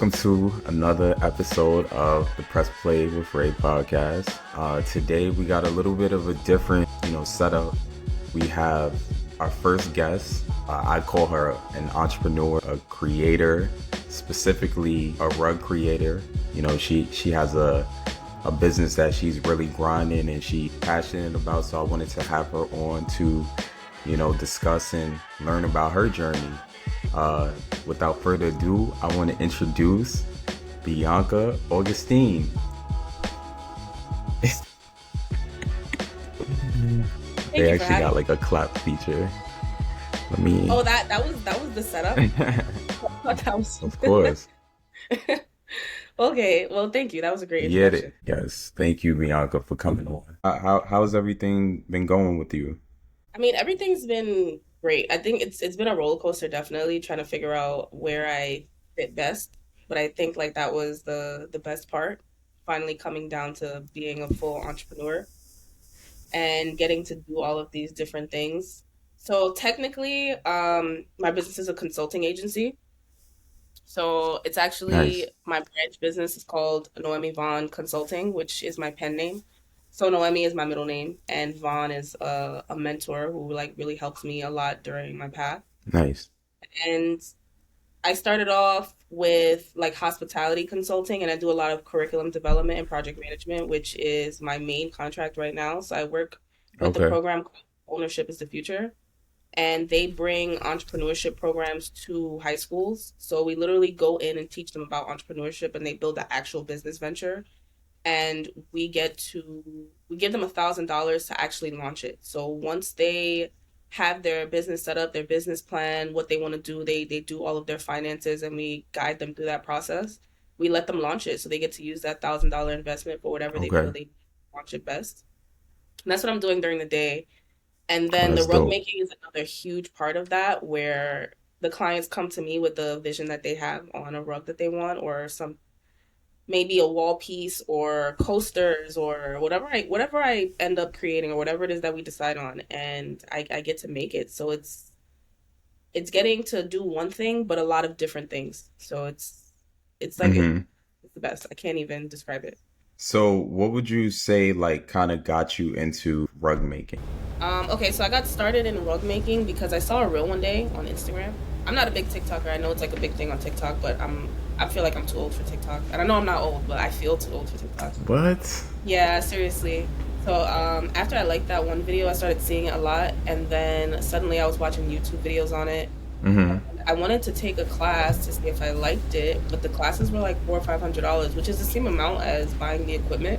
welcome to another episode of the Press Play with Ray podcast. Today we got a little bit of a different, setup. We have our first guest. I call her an entrepreneur, a creator, specifically a rug creator. She has a business that she's really grinding and she's passionate about. So I wanted to have her on to, discuss and learn about her journey. Without further ado, I want to introduce Bianca Augustin. They actually got like a clap feature. Let me. Oh, that was the setup. That was... Of course. Okay, well, thank you. That was a great introduction. Yes, thank you, Bianca, for coming on. How's everything been going with you? I mean, everything's been great. I think it's been a roller coaster, definitely trying to figure out where I fit best. But I think like that was the best part, finally coming down to being a full entrepreneur and getting to do all of these different things. So technically, my business is a consulting agency. So it's actually Nice. my branch business is called Noemi Vaughn Consulting, which is my pen name. So Noemi is my middle name, and Vaughn is a mentor who like really helps me a lot during my path. Nice. And I started off with like hospitality consulting, and I do a lot of curriculum development and project management, which is my main contract right now. So I work with the Okay. program called Ownership is the Future, and they bring entrepreneurship programs to high schools. So we literally go in and teach them about entrepreneurship, and they build the actual business venture. And we give them $1,000 to actually launch it. So once they have their business set up, their business plan, what they want to do, they do all of their finances, and we guide them through that process. We let them launch it, so they get to use that $1,000 investment for whatever they feel Okay. they launch it best. And that's what I'm doing during the day. And Oh, then the that's rug dope. making is another huge part of that, where the clients come to me with the vision that they have on a rug that they want, or some maybe a wall piece or coasters or whatever I end up creating, or whatever it is that we decide on, and I get to make it. So it's getting to do one thing but a lot of different things. So it's like hmm it's the best. I can't even describe it. So what would you say like kind of got you into rug making? Okay, so I got started in rug making because I saw a reel one day on Instagram. I'm not a big TikToker. I know it's like a big thing on TikTok, but I feel like I'm too old for TikTok. And I know I'm not old, but I feel too old for TikTok. What? Yeah, seriously. So after I liked that one video, I started seeing it a lot, and then suddenly I was watching YouTube videos on it. hmm I wanted to take a class to see if I liked it, but the classes were like $400 or $500, which is the same amount as buying the equipment.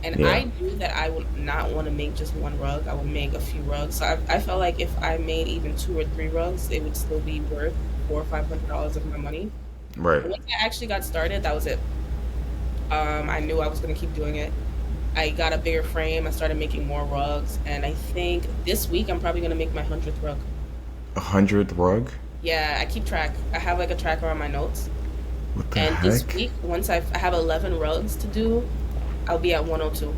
And Yeah. I knew that I would not want to make just one rug. I would make a few rugs. So I felt like if I made even 2 or 3 rugs, it would still be worth $400 or $500 of my money. Right. But once I actually got started, that was it. I knew I was going to keep doing it. I got a bigger frame. I started making more rugs. And I think this week I'm probably going to make my 100th rug. 100th rug? Yeah, I keep track. I have like a tracker on my notes. What the And this heck? week, once I have 11 rugs to do, I'll be at 102.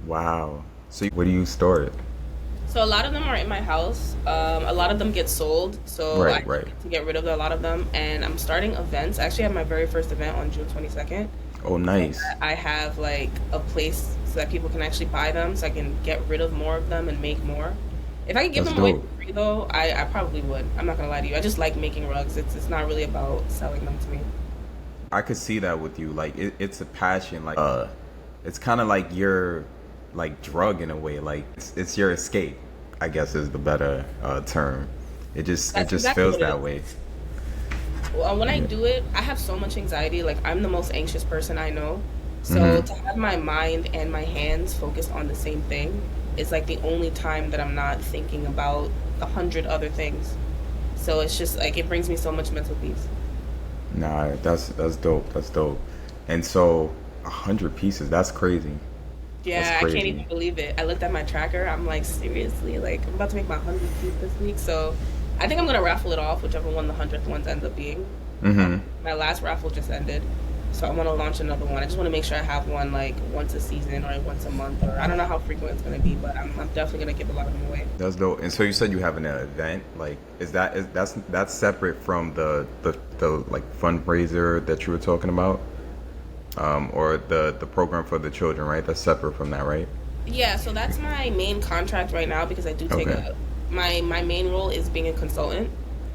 Wow. So where do you store it? So a lot of them are in my house. A lot of them get sold, so I Right, right. need to get rid of a lot of them. And I'm starting events. I actually have my very first event on June 22nd. Oh, So nice. that I have like a place so that people can actually buy them, so I can get rid of more of them and make more. If I could give That's them away dope. for free though, I probably would. I'm not gonna lie to you. I just like making rugs. It's not really about selling them to me. I could see that with you. Like it's a passion. Like it's kind of like your like drug in a way. Like it's your escape. I guess is the better term. It That's just exactly feels what it that is. way. Well, when I Yeah. do it, I have so much anxiety. Like I'm the most anxious person I know. So hmm to have my mind and my hands focused on the same thing is like the only time that I'm not thinking about 100 other things. So it's just like it brings me so much mental peace. Nah, that's dope. That's dope. And so 100 pieces. That's crazy. That's Yeah, I can't crazy. even believe it. I looked at my tracker. I'm like, seriously, like I'm about to make my 100th piece this week. So I think I'm gonna raffle it off, whichever one the 100th ones ends up being. Um, hmm my last raffle just ended. So I want to launch another one. I just want to make sure I have one like once a season or once a month, or I don't know how frequent it's going to be, but I'm definitely going to give a lot of them away. That's dope. And so you said you have an event. Like, that's separate from the like fundraiser that you were talking about, or the program for the children, right? That's separate from that, right? Yeah, so that's my main contract right now because I do take Okay. my main role is being a consultant,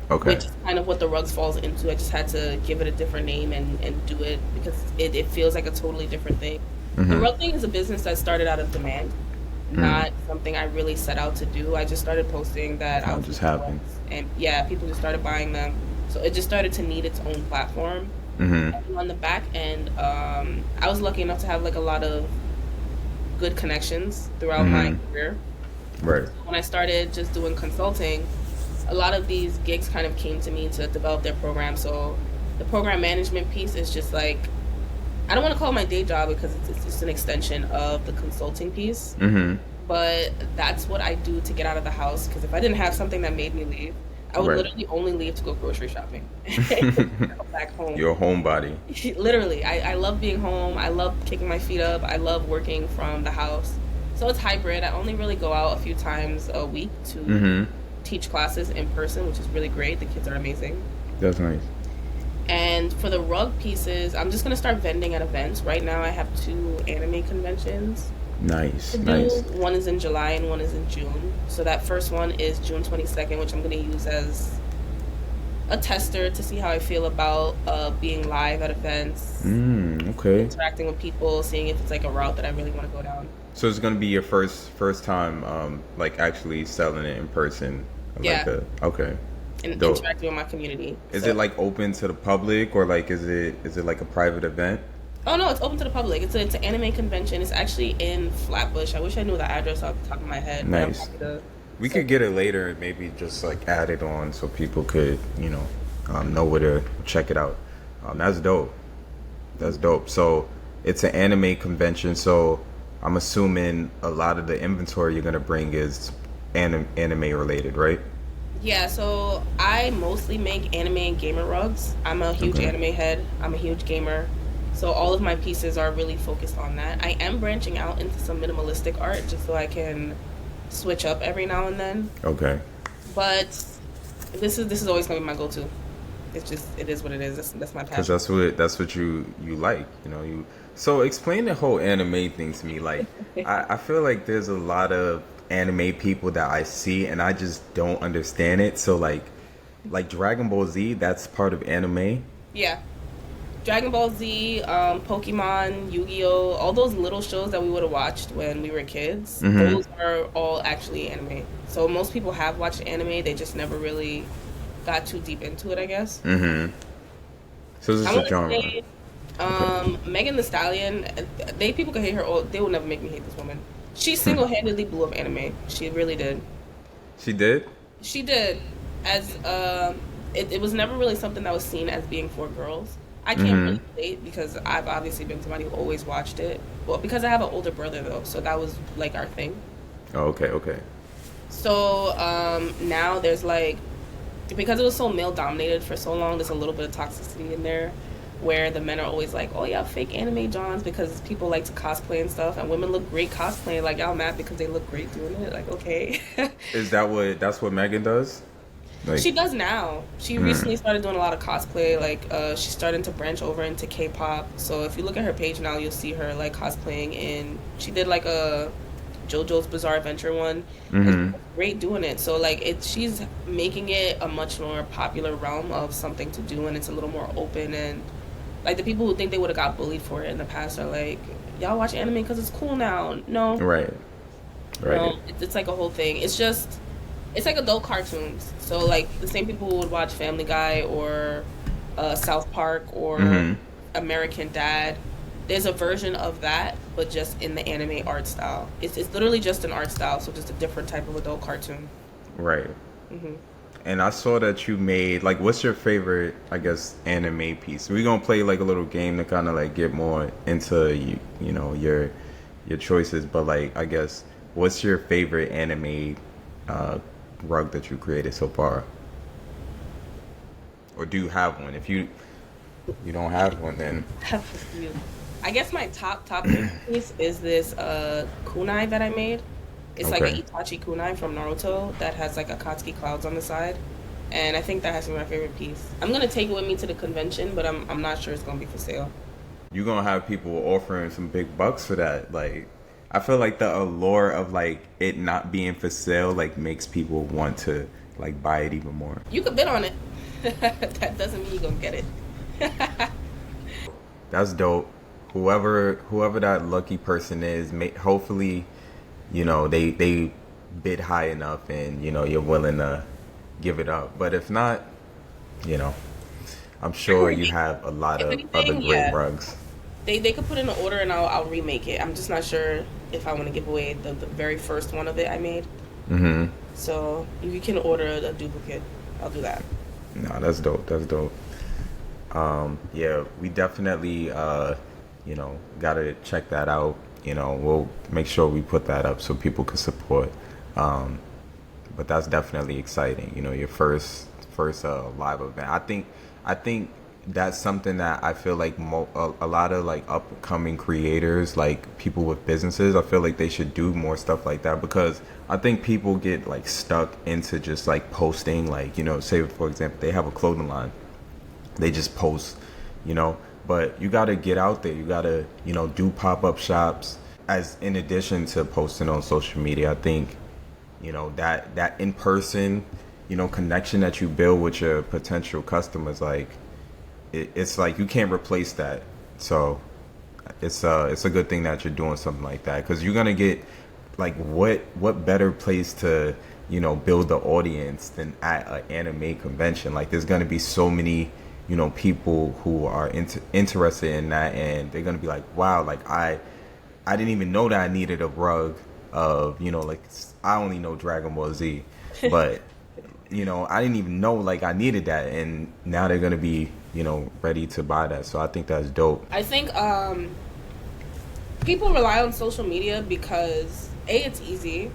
Okay. which is kind of what the rugs falls into. I just had to give it a different name and do it because it feels like a totally different thing. The Mm-hmm. rug thing is a business that started out of demand, Mm. not something I really set out to do. I just started posting that I Kind of was just making happened. rugs, and yeah, people just started buying them. So it just started to need its own platform. Mm-hmm. And on the back end, I was lucky enough to have like a lot of good connections throughout my Mm-hmm. career. Right. When I started just doing consulting, a lot of these gigs kind of came to me to develop their program. So the program management piece is just like, I don't want to call it my day job because it's just an extension of the consulting piece. Mm-hmm. But that's what I do to get out of the house. Because if I didn't have something that made me leave, I would Right. literally only leave to go grocery shopping and come back home. Your homebody. Literally, I love being home. I love kicking my feet up. I love working from the house. So it's hybrid. I only really go out a few times a week to Mm-hmm. teach classes in person, which is really great. The kids are amazing. That's nice. And for the rug pieces, I'm just gonna start vending at events. Right now, I have two anime conventions to Nice. do. Nice. One is in July and one is in June. So that first one is June 22nd, which I'm gonna use as a tester to see how I feel about being live at events, Okay. interacting with people, seeing if it's like a route that I really want to go down. So it's gonna be your first time, like actually selling it in person, like Yeah, a okay, and dope. interacting with my community. Is So, it like open to the public or like is it like a private event? oh no, it's open to the public. It's an anime convention. It's actually in Flatbush. I wish I knew the address off the top of my head, but I'm Nice. happy to. We So could get it later and maybe just like add it on so people could know where to check it out. That's dope. That's dope. So it's an anime convention. So I'm assuming a lot of the inventory you're gonna bring is anime related, right? yeah, so I mostly make anime and gamer rugs. I'm a huge Okay. anime head. I'm a huge gamer. So all of my pieces are really focused on that. I am branching out into some minimalistic art just so I can switch up every now and then. Okay. But this is always gonna be my go-to. It's just it is what it is. That's my Because passion. that's what you like, you. So explain the whole anime thing to me. Like, I feel like there's a lot of anime people that I see and I just don't understand it. So like Dragon Ball Z, that's part of anime. Yeah. Dragon Ball Z, Pokemon, Yu-Gi-Oh, all those little shows that we would have watched when we were kids, Mm-hmm. those are all actually anime. So most people have watched anime, they just never really got too deep into it, I guess. Mm-hmm. So this I'm is a gonna genre. say Okay. Megan the Stallion, they people can hate her all, they will never make me hate this woman. She single-handedly blew up anime. She really did. She did? She did. As it was never really something that was seen as being for girls. I can't Mm-hmm. really relate because I've obviously been somebody who always watched it. Well, because I have an older brother though, so that was like our thing. Oh, okay, okay. So now there's like because it was so male dominated for so long, there's a little bit of toxicity in there where the men are always like, "Oh yeah, fake anime Johns," because people like to cosplay and stuff, and women look great cosplaying. Like y'all mad because they look great doing it. Like okay. That's what Megan does? Like, She does now. She mm, recently started doing a lot of cosplay. Like, she's starting to branch over into K-pop. So if you look at her page now, you'll see her like cosplaying in. She did like a JoJo's Bizarre Adventure one. And mm-hmm. she's great doing it. So like, she's making it a much more popular realm of something to do, and it's a little more open. And like the people who think they would have got bullied for it in the past are like, y'all watch anime because it's cool now. No, Right. Right. no, it's like a whole thing. It's just it's like adult cartoons. So like the same people who would watch Family Guy or South Park or Mm-hmm. American Dad. There's a version of that, but just in the anime art style. It's literally just an art style, so just a different type of adult cartoon. Right. Hmm. And I saw that you made like, what's your favorite, I guess, anime piece? We're gonna play like a little game to kind of like get more into your choices. But like, I guess, what's your favorite anime uh, rug that you created so far, or do you have one? If you You don't have one then. Have a few. I guess my top favorite piece is this kunai that I made. It's like an Okay. Itachi kunai from Naruto that has like Akatsuki clouds on the side. And I think that has to be my favorite piece. I'm gonna take it with me to the convention, but I'm not sure it's gonna be for sale. You're gonna have people offering some big bucks for that. Like, I feel like the allure of like it not being for sale like makes people want to like buy it even more. You could bid on it. That doesn't mean you're gonna get it. That's dope. Whoever that lucky person is, hopefully, they bid high enough and you're willing to give it up. But if not, you know, I'm sure you have a lot If of other anything, great yeah. rugs. They could put in an order and I'll remake it. I'm just not sure if I want to give away the very first one of it I made. Mm-hmm. So if you can order a duplicate, I'll do that. No, that's dope. That's dope. Yeah, we definitely, gotta check that out. We'll make sure we put that up so people can support. Um, but that's definitely exciting. Your first live event. I think that's something that I feel like a lot of like upcoming creators, like people with businesses, I feel like they should do more stuff like that because I think people get like stuck into just like posting, like say for example they have a clothing line, they just post, you know. But you got to get out there. You got to, do pop-up shops. As in addition to posting on social media, I think, that in person, connection that you build with your potential customers, like it's like you can't replace that. So it's a good thing that you're doing something like that because you're gonna get like what better place to build the audience than at an anime convention. Like there's gonna be so many people who are interested in that, and they're gonna be like, wow, like I didn't even know that I needed a rug of like I only know Dragon Ball Z, but I didn't even know like I needed that, and now they're gonna be ready to buy that. So I think that's dope. I think people rely on social media because it's easy,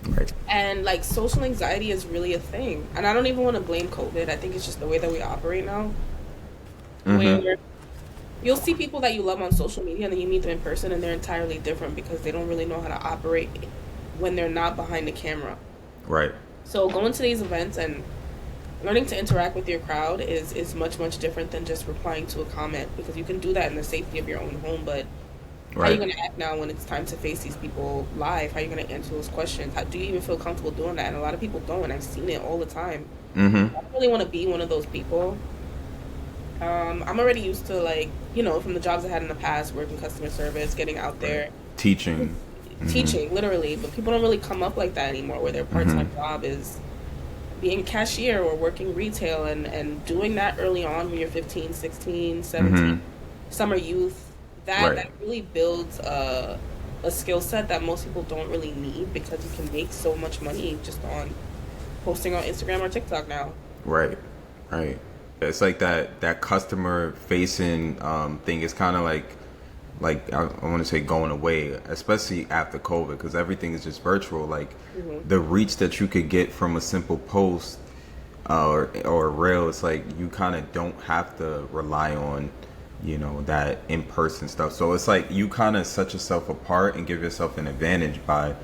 Right. and like social anxiety is really a thing. And I don't even want to blame COVID. I think it's just the way that we operate now, Mm-hmm. where you'll see people that you love on social media and then you meet them in person and they're entirely different because they don't really know how to operate when they're not behind the camera. Right. So going to these events and learning to interact with your crowd is much different than just replying to a comment because you can do that in the safety of your own home, but how are you Right. going to act now when it's time to face these people live? How are you going to answer those questions? How do you even feel comfortable doing that? And a lot of people don't, and I've seen it all the time. Mm-hmm. I don't really want to be one of those people. I'm already used to, like, from the jobs I had in the past, working customer service, getting out Right. there, Teaching. Mm-hmm. teaching, literally. But people don't really come up like that anymore, where their Mm-hmm. part-time job is being a cashier or working retail, and doing that early on when you're 15, 16, 17, Mm-hmm. summer youth. That, Right. that really builds a skill set that most people don't really need because you can make so much money just on posting on Instagram or TikTok now. Right. Right. It's like that customer facing thing is kind of like I want to say going away, especially after COVID, because everything is just virtual. Like Hmm. the reach that you could get from a simple post or a reel, it's like you kind of don't have to rely on that in person stuff. So it's like you kind of set yourself apart and give yourself an advantage by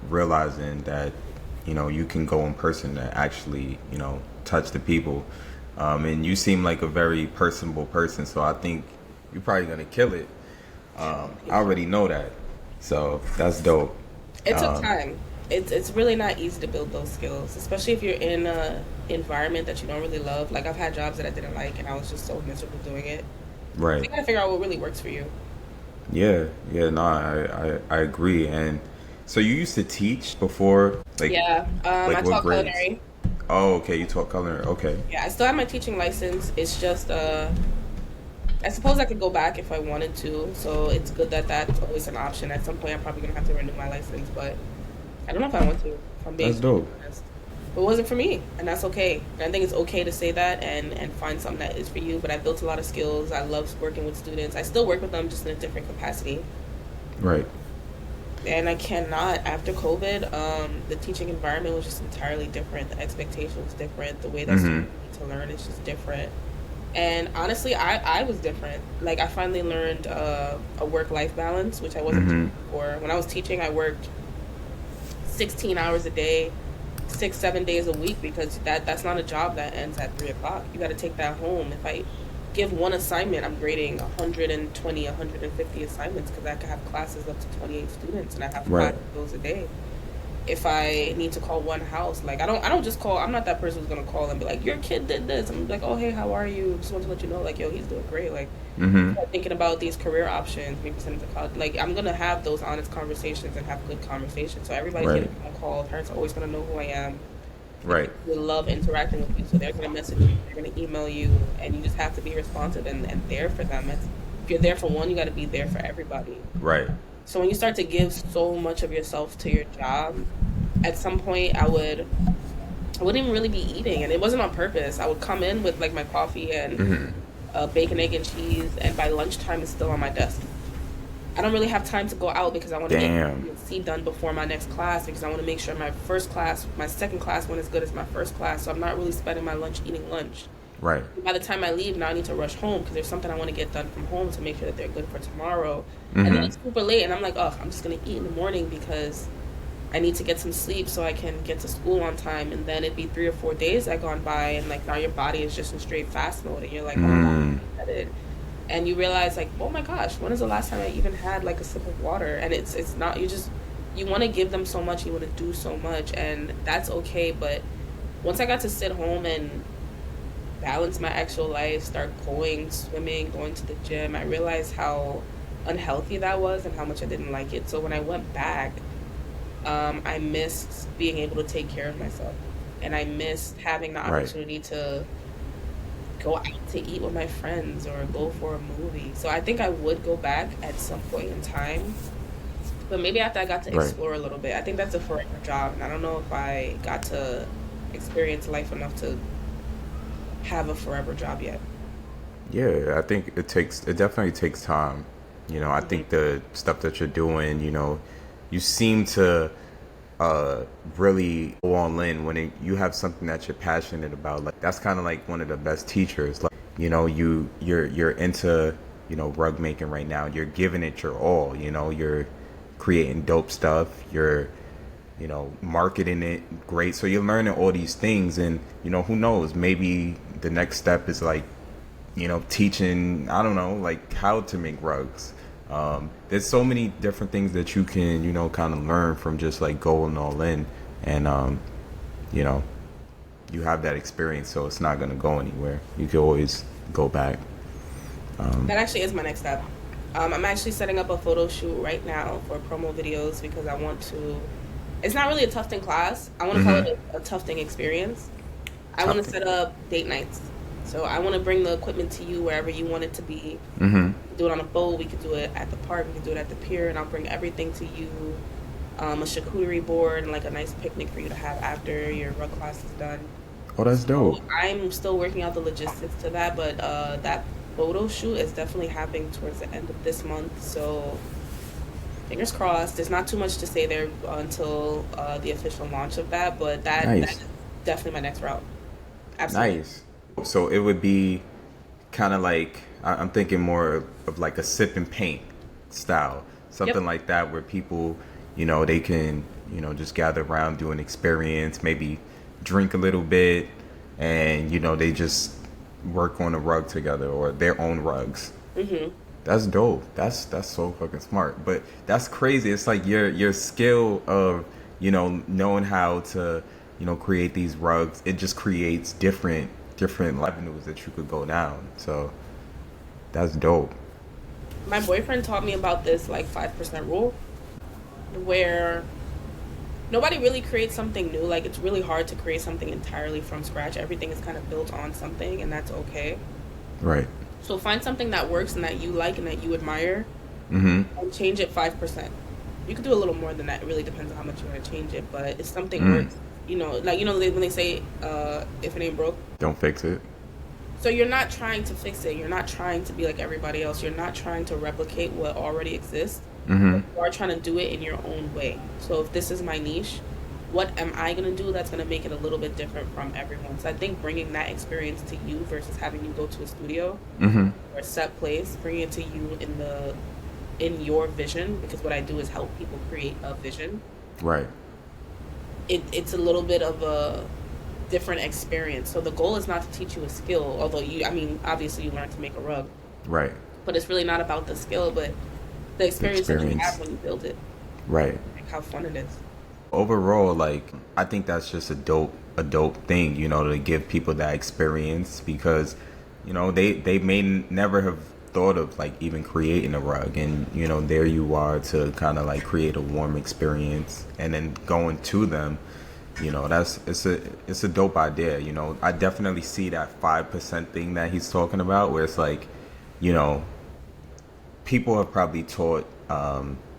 realizing that you can go in person to actually touch the people. And you seem like a very personable person, so I think you're probably gonna kill it. I already know that, so that's dope. It took Um, time. It's really not easy to build those skills, especially if you're in a environment that you don't really love. Like I've had jobs that I didn't like, and I was just so miserable doing it. So right. you gotta figure out what really works for you. Yeah. Yeah. No, I agree. And so you used to teach before, Yeah, I like what taught grades? culinary. Oh, okay. You taught culinary. Okay. Yeah, I still have my teaching license. It's just I suppose I could go back if I wanted to. So it's good that that's always an option. At some point, I'm probably gonna have to renew my license, but I don't know if I want to. If I'm being That's dope. honest, but it wasn't for me, and that's okay. And I think it's okay to say that and find something that is for you. But I built a lot of skills. I love working with students. I still work with them, just in a different capacity. Right. And I cannot after COVID. The teaching environment was just entirely different. The expectation was different. The way that Mm-hmm. students need to learn is just different. And honestly, I was different. Like, I finally learned a work-life balance, which I wasn't doing Mm-hmm. before. When I was teaching, I worked 16 hours a day, 6, 7 days a week, because that's not a job that ends at 3 o'clock. You got to take that home. If I give one assignment, I'm grading 120, 150 assignments, because I could have classes up to 28 students, and I have Right. 5 of those a day. If I need to call one house, like, I don't just call. I'm not that person who's gonna call and be like, your kid did this. I'm like, oh, hey, how are you? Just want to let you know, like, yo, he's doing great. Like, Mm-hmm. start thinking about these career options, maybe send him to college. Like, I'm gonna have those honest conversations and have good conversations. So everybody's Right. getting phone calls. Parents are always gonna know who I am. They Right. they love interacting with you, so they're gonna message you, they're gonna email you, and you just have to be responsive and there for them. If you're there for one, you got to be there for everybody. Right. So when you start to give so much of yourself to your job, at some point I wouldn't even really be eating, and it wasn't on purpose. I would come in with like my coffee and Mm-hmm. bacon, egg, and cheese, and by lunchtime it's still on my desk. I don't really have time to go out because I want to get Damn. C done before my next class, because I want to make sure my second class went as good as my first class. So I'm not really spending my lunch eating lunch. Right. By the time I leave, now I need to rush home because there's something I want to get done from home to make sure that they're good for tomorrow. And then Mm-hmm. it's super late, and I'm like, oh, I'm just gonna eat in the morning because I need to get some sleep so I can get to school on time. And then it'd be 3 or 4 days that gone by, and like now your body is just in straight fast mode, and you're like, oh my god, Mm. I'm headed. And you realize, like, oh my gosh, when is the last time I even had like a sip of water? And it's not, you want to give them so much, you want to do so much, and that's okay. But once I got to sit home and balance my actual life, start going swimming, going to the gym, I realized how unhealthy that was and how much I didn't like it. So when I went back, I missed being able to take care of myself, and I missed having the Right. opportunity to go out to eat with my friends or go for a movie. So I think I would go back at some point in time, but maybe after I got to Right. explore a little bit. I think that's a forever job, and I don't know if I got to experience life enough to have a forever job yet. Yeah, I think it definitely takes time. I Hmm. think the stuff that you're doing, you seem to really go all in when you have something that you're passionate about. Like that's kind of like one of the best teachers. Like, you're into, rug making right now. You're giving it your all, you're creating dope stuff. You're marketing it great. So you're learning all these things, and who knows, maybe the next step is like teaching, I don't know, like how to make rugs. There's so many different things that you can, kind of learn from just like going all in. And, you know, you have that experience, so it's not going to go anywhere. You can always go back. That actually is my next step. I'm actually setting up a photo shoot right now for promo videos because I want to. It's not really a tufting class. I want to call Mm-hmm. it a tufting experience. I want to Tough. set up date nights. So I want to bring the equipment to you wherever you want it to be. Mm-hmm. Do it on a boat. We could do it at the park. We could do it at the pier, and I'll bring everything to you. A charcuterie board and like a nice picnic for you to have after your rug class is done. Oh, that's So dope. I'm still working out the logistics to that, but that photo shoot is definitely happening towards the end of this month. So fingers crossed. There's not too much to say there until the official launch of that, but that Nice. is definitely my next route. Absolutely. Nice. So it would be kind of like, I'm thinking more of like a sip and paint style, Yep. something like that, where people, they can, just gather around, do an experience, maybe drink a little bit, and they just work on a rug together or their own rugs. Hmm. That's dope. That's so fucking smart. But that's crazy. It's like your skill of knowing how to create these rugs. It just creates different avenues that you could go down. So that's dope. My boyfriend taught me about this like 5% rule, where nobody really creates something new. Like, it's really hard to create something entirely from scratch. Everything is kind of built on something, and that's okay. Right. So find something that works and that you like and that you admire, Mm-hmm. and change it 5%. You could do a little more than that. It really depends on how much you want to change it. But if something Mm. works, like when they say, if it ain't broke. Don't fix it. So you're not trying to fix it. You're not trying to be like everybody else. You're not trying to replicate what already exists. Mm-hmm. But you are trying to do it in your own way. So if this is my niche, what am I going to do that's going to make it a little bit different from everyone? So I think bringing that experience to you versus having you go to a studio or a set place, bringing it to you in your vision, because what I do is help people create a vision. Right. It's a little bit of a different experience. So the goal is not to teach you a skill, although obviously you learn to make a rug. Right. But it's really not about the skill, but the experience that you have when you build it. Right. Like how fun it is. Overall, like, I think that's just a dope thing, you know, to give people that experience, because, you know, they may never have thought of like even creating a rug, and you know, there you are to kind of like create a warm experience, and then going to them, you know, it's a dope idea. You know, I definitely see that 5% thing that he's talking about, where it's like, you know, people have probably taught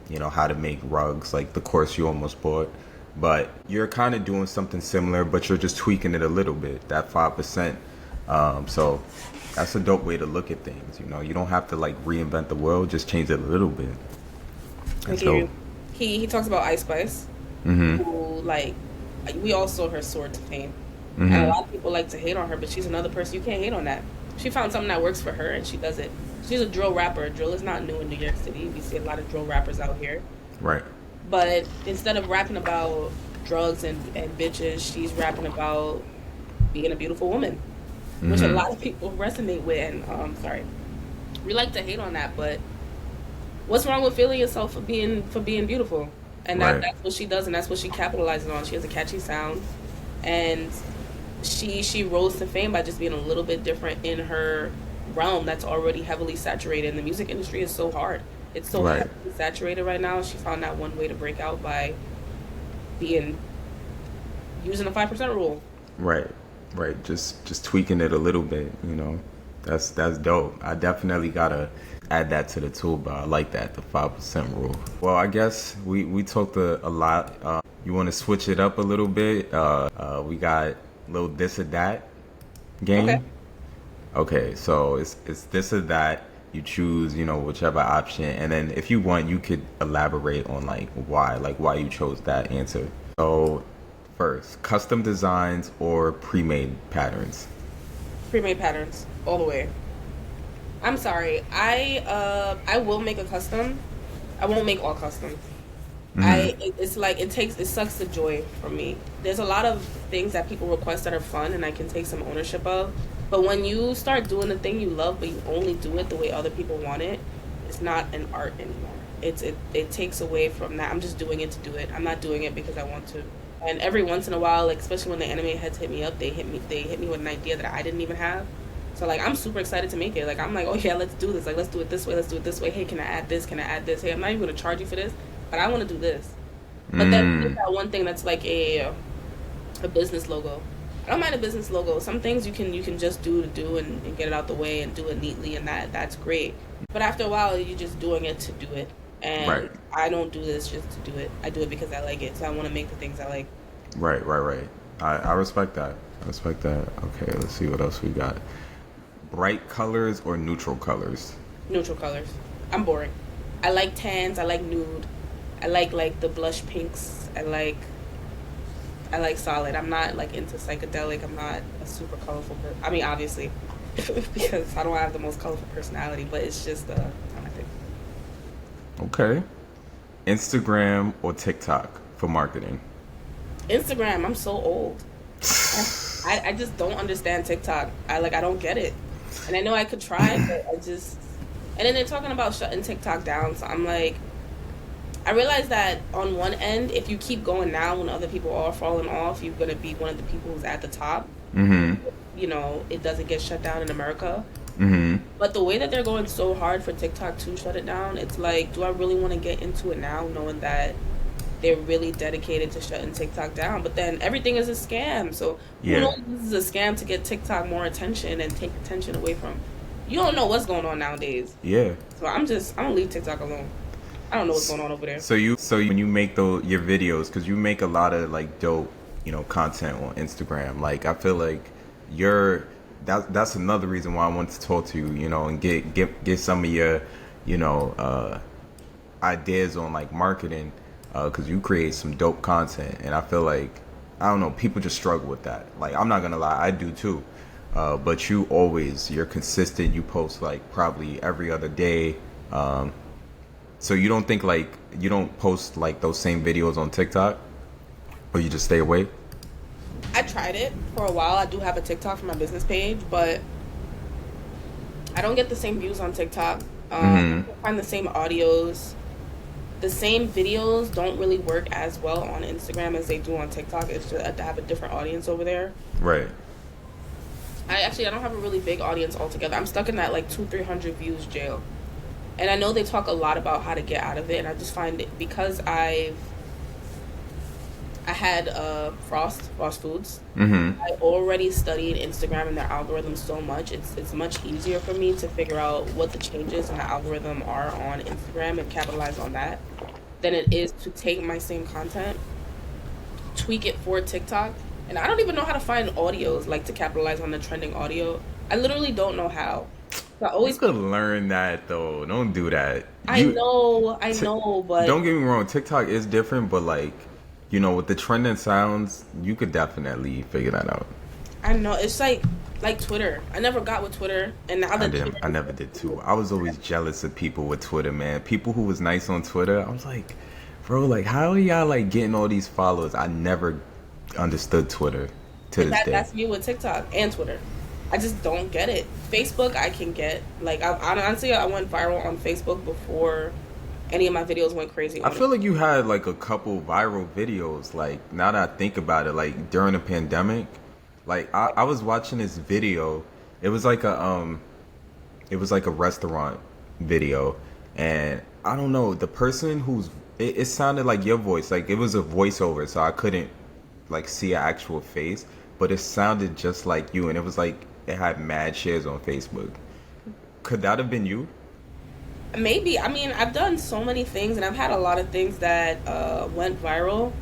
you know, how to make rugs, like the course you almost bought, but you're kind of doing something similar, but you're just tweaking it a little bit, that 5%. So that's a dope way to look at things. You know, you don't have to like reinvent the world, just change it a little bit. So he talks about Ice Spice, who, like, we all saw her soar to fame, and a lot of people like to hate on her, but she's another person you can't hate on that. She found something that works for her, and she does it. She's a drill rapper. Drill is not new in New York City. We see a lot of drill rappers out here. Right. But instead of rapping about drugs and bitches, she's rapping about being a beautiful woman, which a lot of people resonate with. And sorry, we like to hate on that, but what's wrong with feeling yourself for being beautiful? And that's what she does, and that's what she capitalizes on. She has a catchy sound, and she rose to fame by just being a little bit different in her realm that's already heavily saturated. And the music industry is so hard. It's so heavily saturated right now. She found that one way to break out by using the 5% rule. Right. Just tweaking it a little bit, you know. That's dope. I definitely gotta add that to the toolbar. I like that, the 5% rule. Well, I guess we talked a lot. You want to switch it up a little bit? We got a little this or that game. Okay, so it's this or that. You choose, you know, whichever option, and then if you want, you could elaborate on like why you chose that answer. So first, custom designs or pre-made patterns? Pre-made patterns, all the way. I'm sorry, I will make a custom. I won't make all customs. It's like it sucks the joy from me. There's a lot of things that people request that are fun, and I can take some ownership of. But when you start doing the thing you love, but you only do it the way other people want it, it's not an art anymore. It takes away from that. I'm just doing it to do it. I'm not doing it because I want to. And every once in a while, like especially when the anime heads hit me up, they hit me with an idea that I didn't even have. So like I'm super excited to make it. Like I'm like, oh yeah, let's do this. Like let's do it this way. Let's do it this way. Hey, can I add this? Can I add this? Hey, I'm not even gonna charge you for this, but I want to do this. But then there's that one thing that's like a business logo. I don't mind a business logo. Some things you can just do and get it out the way and do it neatly, and that's great. But after a while, you're just doing it to do it. And I don't do this just to do it. I do it because I like it. So I want to make the things I like. Right. I respect that. Okay, let's see what else we got. Bright colors or neutral colors? Neutral colors. I'm boring. I like tans. I like nude. I like the blush pinks. I like solid. I'm not like into psychedelic. I'm not a super colorful person. I mean, obviously, because I don't have the most colorful personality, but it's just not my thing. Okay. Instagram or TikTok for marketing? Instagram. I'm so old. I just don't understand TikTok. I don't get it. And I know I could try, but I just... And then they're talking about shutting TikTok down, so I'm like... I realize that on one end, if you keep going now when other people are falling off, you're going to be one of the people who's at the top. You know, it doesn't get shut down in America. But the way that they're going so hard for TikTok to shut it down, it's like, do I really want to get into it now knowing that they're really dedicated to shutting TikTok down? But then everything is a scam. So who knows if this is a scam to get TikTok more attention and take attention away from... You don't know what's going on nowadays. Yeah. So I'm going to leave TikTok alone. I don't know what's going on over there. So when you make your videos, because you make a lot of like dope, you know, content on Instagram. Like I feel like that's another reason why I wanted to talk to you, you know, and get some of your, you know, ideas on like marketing. because you create some dope content, and I feel like, I don't know, people just struggle with that. Like, I'm not gonna lie, I do too. But you're consistent. You post like probably every other day. So you don't think like you don't post like those same videos on TikTok, or you just stay away? I tried it for a while. I do have a TikTok for my business page, but I don't get the same views on TikTok. I don't find the same audios. The same videos don't really work as well on Instagram as they do on TikTok. It's just I have a different audience over there. Right. I don't have a really big audience altogether. I'm stuck in that like 200-300 views jail. And I know they talk a lot about how to get out of it, and I just find it because I had Frost Foods. I already studied Instagram and their algorithm so much. It's much easier for me to figure out what the changes in the algorithm are on Instagram and capitalize on that than it is to take my same content, tweak it for TikTok. And I don't even know how to find audios like to capitalize on the trending audio. I literally don't know how. So I always could learn that though. Don't do that. I know, but don't get me wrong. TikTok is different, but like, with the trending sounds, you could definitely figure that out. I know it's like Twitter. I never got with Twitter, and now I never did too. I was always jealous of people with Twitter, man. People who was nice on Twitter. I was like, bro, like, how are y'all like getting all these followers? I never understood Twitter to this day. That's me with TikTok and Twitter. I just don't get it. Facebook, I can get. Like, honestly, I went viral on Facebook before any of my videos went crazy. I feel like you had like a couple viral videos. Like, now that I think about it, like during the pandemic, like I was watching this video. It was like a restaurant video, and I don't know, the person it sounded like your voice. Like, it was a voiceover, so I couldn't like see an actual face, but it sounded just like you, and it was like it had mad shares on Facebook. Could that have been you? Maybe. I mean, I've done so many things, and I've had a lot of things that went viral,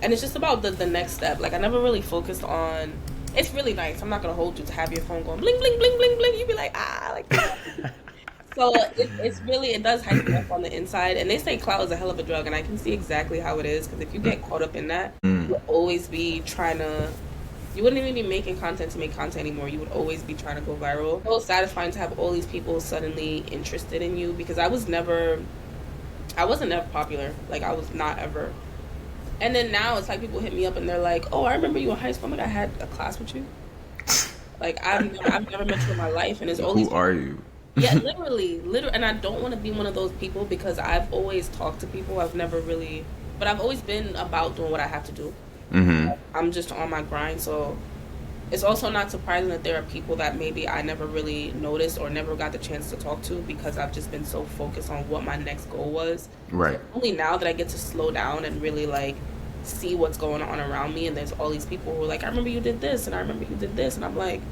and it's just about the next step. Like, I never really focused on. It's really nice. I'm not gonna hold you to have your phone going bling bling bling bling bling. You'd be like, like that. So it's really, it does hype you up on the inside, and they say clout is a hell of a drug, and I can see exactly how it is, because if you get caught up in that, you'll always be trying to. You wouldn't even be making content to make content anymore. You would always be trying to go viral. It's so satisfying to have all these people suddenly interested in you, because I wasn't ever popular. Like, I was not ever. And then now it's like people hit me up and they're like, "Oh, I remember you in high school. I'm like, I had a class with you." Like, I've never met you in my life, and it's always. Who are you? Yeah, literally, and I don't want to be one of those people, because I've always talked to people. I've always been about doing what I have to do. I'm just on my grind, so it's also not surprising that there are people that maybe I never really noticed or never got the chance to talk to, because I've just been so focused on what my next goal was. Right. So only now that I get to slow down and really like see what's going on around me, and there's all these people who are like, "I remember you did this, and I remember you did this," and I'm like,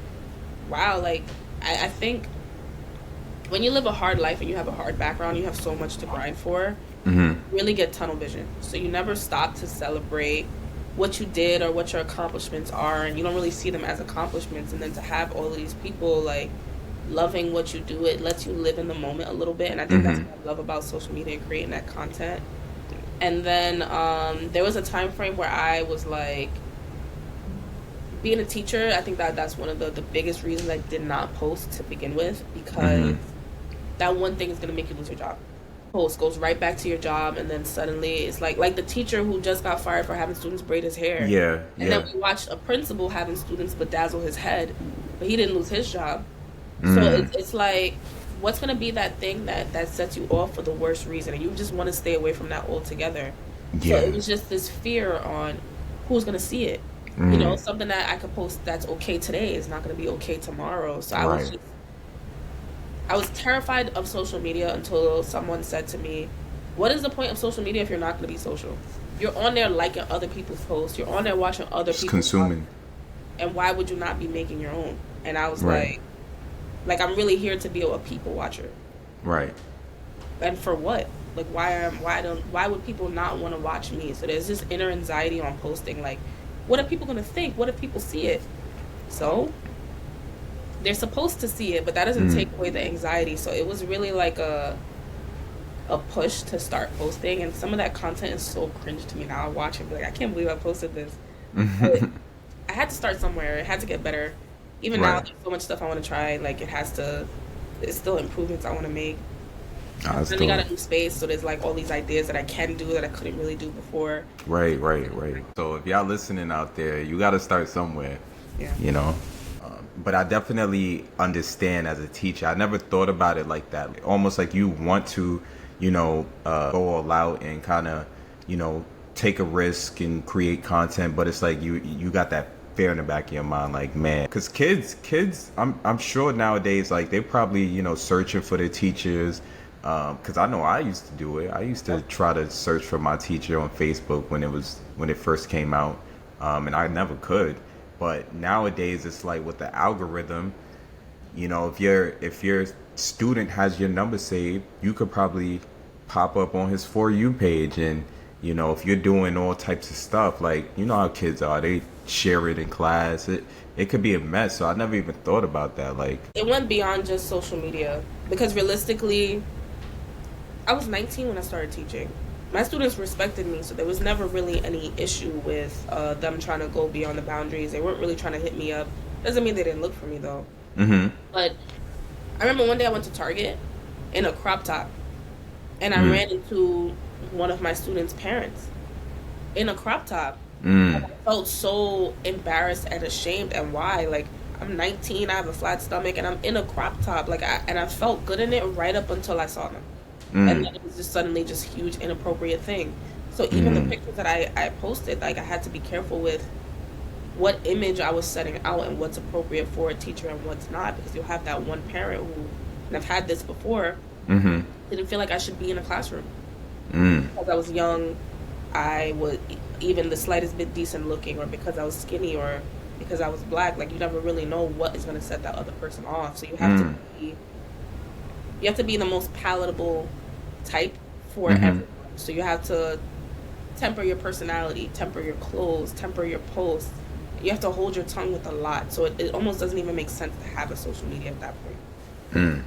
wow, like I think when you live a hard life and you have a hard background, you have so much to grind for. You really get tunnel vision, so you never stop to celebrate what you did or what your accomplishments are, and you don't really see them as accomplishments. And then to have all of these people like loving what you do, it lets you live in the moment a little bit, and I think that's what I love about social media and creating that content. And then there was a time frame where I was like, being a teacher, I think that's one of the biggest reasons I did not post to begin with, because that one thing is going to make you lose your job. Post goes right back to your job, and then suddenly it's like the teacher who just got fired for having students braid his hair. And then we watched a principal having students bedazzle his head, but he didn't lose his job. So it's like, what's going to be that thing that sets you off for the worst reason, and you just want to stay away from that altogether. So it was just this fear on who's going to see it. Something that I could post that's okay today is not going to be okay tomorrow. So I was terrified of social media until someone said to me, "What is the point of social media if you're not going to be social? You're on there liking other people's posts. You're on there watching other people consuming. And why would you not be making your own?" And I was like, I'm really here to be a people watcher. Right. And for what? Like, why would people not want to watch me? So there's this inner anxiety on posting. Like, what are people going to think? What if people see it? So they're supposed to see it, but that doesn't take away the anxiety. So it was really like a push to start posting, and some of that content is so cringe to me now. I watch it and be like, I can't believe I posted this. But I had to start somewhere. It had to get better. Even now, Right. there's so much stuff I want to try. Like it's still improvements I want to make. I That's finally got dope. a new space, so there's like all these ideas that I can do that I couldn't really do before. Right, right, right. So if y'all listening out there, you got to start somewhere, Yeah. you know. But I definitely understand as a teacher. I never thought about it like that. Almost like you want to, go all out and kind of, take a risk and create content, but it's like you got that fear in the back of your mind, like, man, because kids, I'm sure nowadays, like, they probably, searching for their teachers. Because I know I used to do it. I used to try to search for my teacher on Facebook when it first came out, and I never could. But nowadays, it's like with the algorithm, if your student has your number saved, you could probably pop up on his For You page, and if you're doing all types of stuff, like, how kids are, they share it in class. It could be a mess. So I never even thought about that. Like, It went beyond just social media because realistically, I was 19 when I started teaching. My students respected me, so there was never really any issue with them trying to go beyond the boundaries. They weren't really trying to hit me up. Doesn't mean they didn't look for me though. mm-hmm. But I remember one day I went to Target in a crop top, and I Mm. ran into one of my students' parents in a crop top. And Mm. I felt so embarrassed and ashamed. And why? Like, I'm 19, I have a flat stomach, and I'm in a crop top. And I felt good in it right up until I saw them. And Mm. then it was just suddenly just huge inappropriate thing. So even the Mm. pictures that I posted, like, I had to be careful with what image I was setting out and what's appropriate for a teacher and what's not, because you'll have that one parent who, and I've had this before, Mm-hmm. didn't feel like I should be in a classroom Mm. because I was young. I was even the slightest bit decent looking, or because I was skinny, or because I was black. Like, you never really know what is going to set that other person off. So Mm. you have to be the most palatable type for Mm-hmm. everyone. So you have to temper your personality, temper your clothes, temper your posts. You have to hold your tongue with a lot. So it almost doesn't even make sense to have a social media at that point.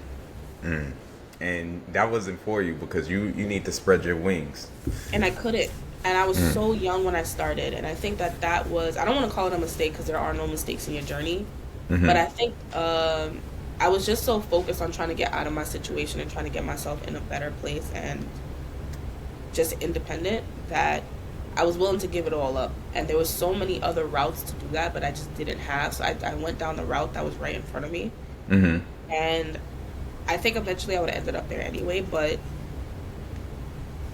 Mm. Mm. And that wasn't for you because you need to spread your wings. And I couldn't. And I was Mm. so young when I started. And I think that was, I don't want to call it a mistake because there are no mistakes in your journey. But Mm-hmm. I think I was just so focused on trying to get out of my situation and trying to get myself in a better place and just independent that I was willing to give it all up. And there was so many other routes to do that, but I just didn't have. So I went down the route that was right in front of me. Mm-hmm. And I think eventually I would have ended up there anyway, but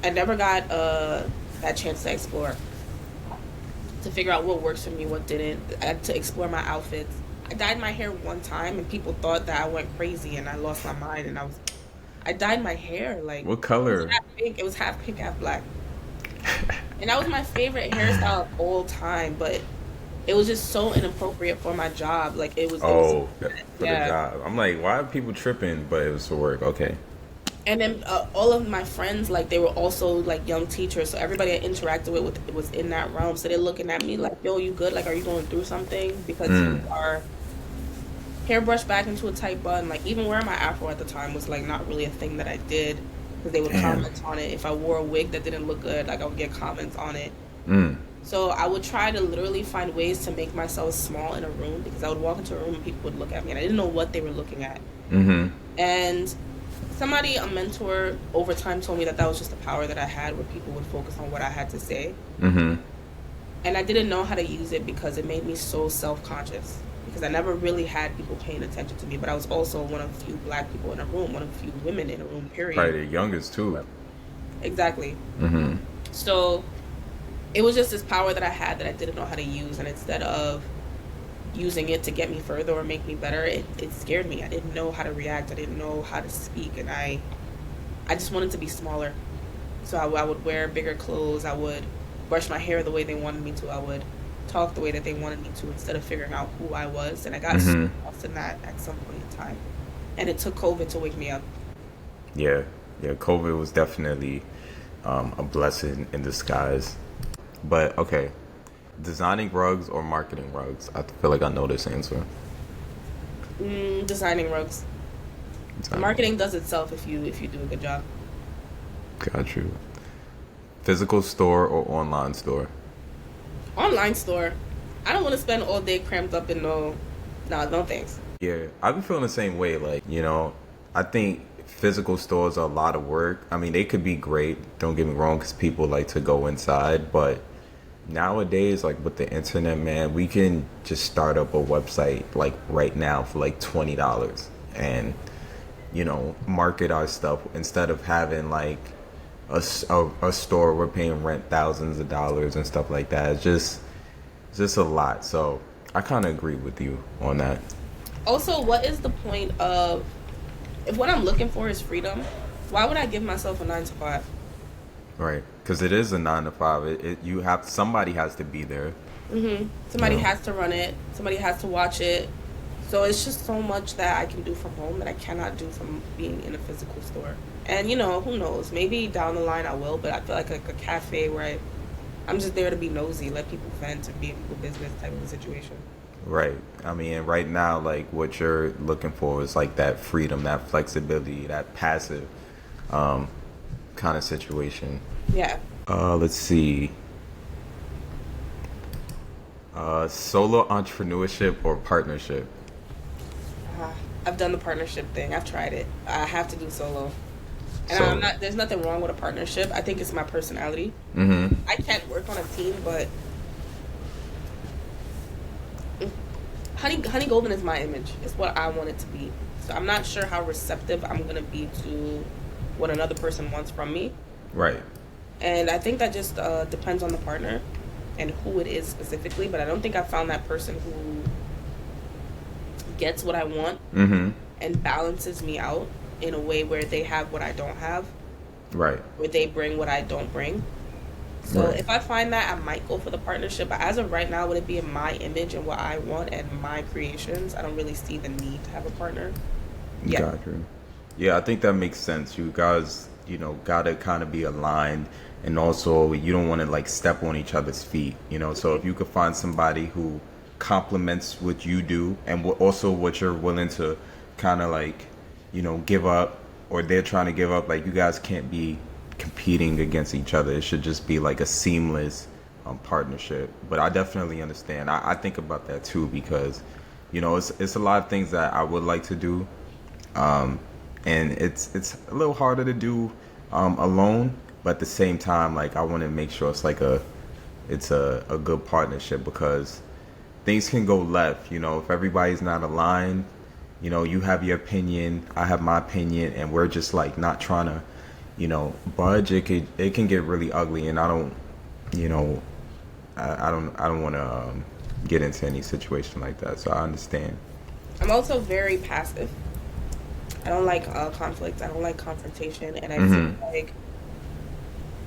I never got that chance to explore, to figure out what works for me, what didn't, to explore my outfits. I dyed my hair one time and people thought that I went crazy and I lost my mind, and I dyed my hair like What color? it was half pink, half black. And that was my favorite hairstyle of all time, but it was just so inappropriate for my job. Like, Oh, for the yeah. job. I'm like, why are people tripping? But it was for work. Okay. And then all of my friends, like, they were also like young teachers, so everybody I interacted with was in that realm. So they're looking at me like, "Yo, you good? Like, are you going through something?" Because you Mm. are hair brushed back into a tight bun. Like, even wearing my afro at the time was like not really a thing that I did, because they would Damn. comment on it. If I wore a wig that didn't look good, like, I would get comments on it. Mm. So I would try to literally find ways to make myself small in a room, because I would walk into a room and people would look at me and I didn't know what they were looking at. Mm-hmm. And a mentor over time told me that was just the power that I had, where people would focus on what I had to say. Mm-hmm. And I didn't know how to use it because it made me so self-conscious, because I never really had people paying attention to me, but I was also one of the few black people in a room, one of the few women in a room, Probably period. the youngest too. Exactly. Mm-hmm. So it was just this power that I had that I didn't know how to use, and instead of using it to get me further or make me better, it scared me. I didn't know how to react. I didn't know how to speak, and I just wanted to be smaller. So I would wear bigger clothes. I would brush my hair the way they wanted me to. I would talk the way that they wanted me to, instead of figuring out who I was. And I got so Mm-hmm. lost in that at some point in time. And it took COVID to wake me up. Yeah. Yeah. COVID was definitely a blessing in disguise. But okay, designing rugs or marketing rugs? I feel like I know this answer. Designing rugs. Designing. Marketing does itself if you do a good job. Got you. Physical store or online store? Online store. I don't want to spend all day cramped up in no thanks. Yeah, I've been feeling the same way. Like, I think physical stores are a lot of work. I mean, they could be great. Don't get me wrong, because people like to go inside. But nowadays, like with the internet, man, we can just start up a website like right now for like $20 and, market our stuff instead of having like a store we're paying rent thousands of dollars and stuff like that. It's just a lot. So I kind of agree with you on that. Also, what is the point of if what I'm looking for is freedom? Why would I give myself a 9 to 5? Right, because it is a 9 to 5. You have somebody has to be there. Somebody Yeah. has to run it. Somebody has to watch it. So it's just so much that I can do from home that I cannot do from being in a physical store. And who knows? Maybe down the line I will, but I feel like a cafe where I'm just there to be nosy, let people vent, and be in people's business type of a situation. Right. I mean, right now, like what you're looking for is like that freedom, that flexibility, that passive um, kind of situation. Yeah. Let's see. Solo entrepreneurship or partnership? Uh, I've done the partnership thing. I've tried it. I have to do solo. And I'm So, not. There's nothing wrong with a partnership. I think it's my personality. mm-hmm. I can't work on a team, but Honey Golden is my image. It's what I want it to be. So I'm not sure how receptive I'm gonna be to what another person wants from me. Right. And I think that just depends on the partner and who it is specifically. But I don't think I found that person who gets what I want Mm-hmm. and balances me out in a way where they have what I don't have, Right. where they bring what I don't bring. So Right. if I find that, I might go for the partnership. But as of right now, with it being my image and what I want and my creations, I don't really see the need to have a partner. Yeah. Got you. Yeah, I think that makes sense. You guys, gotta kind of be aligned, and also you don't want to like step on each other's feet. So if you could find somebody who complements what you do and also what you're willing to kind of like, give up, or they're trying to give up, like you guys can't be competing against each other. It should just be like a seamless partnership. But I definitely understand. I think about that too because, it's a lot of things that I would like to do, and it's a little harder to do alone. But at the same time, like I want to make sure it's like a good partnership because things can go left. If everybody's not aligned, you have your opinion, I have my opinion, and we're just like not trying to, budge. It can get really ugly, and I don't, I don't want to get into any situation like that. So I understand. I'm also very passive. I don't like conflict. I don't like confrontation. And I Mm-hmm. feel like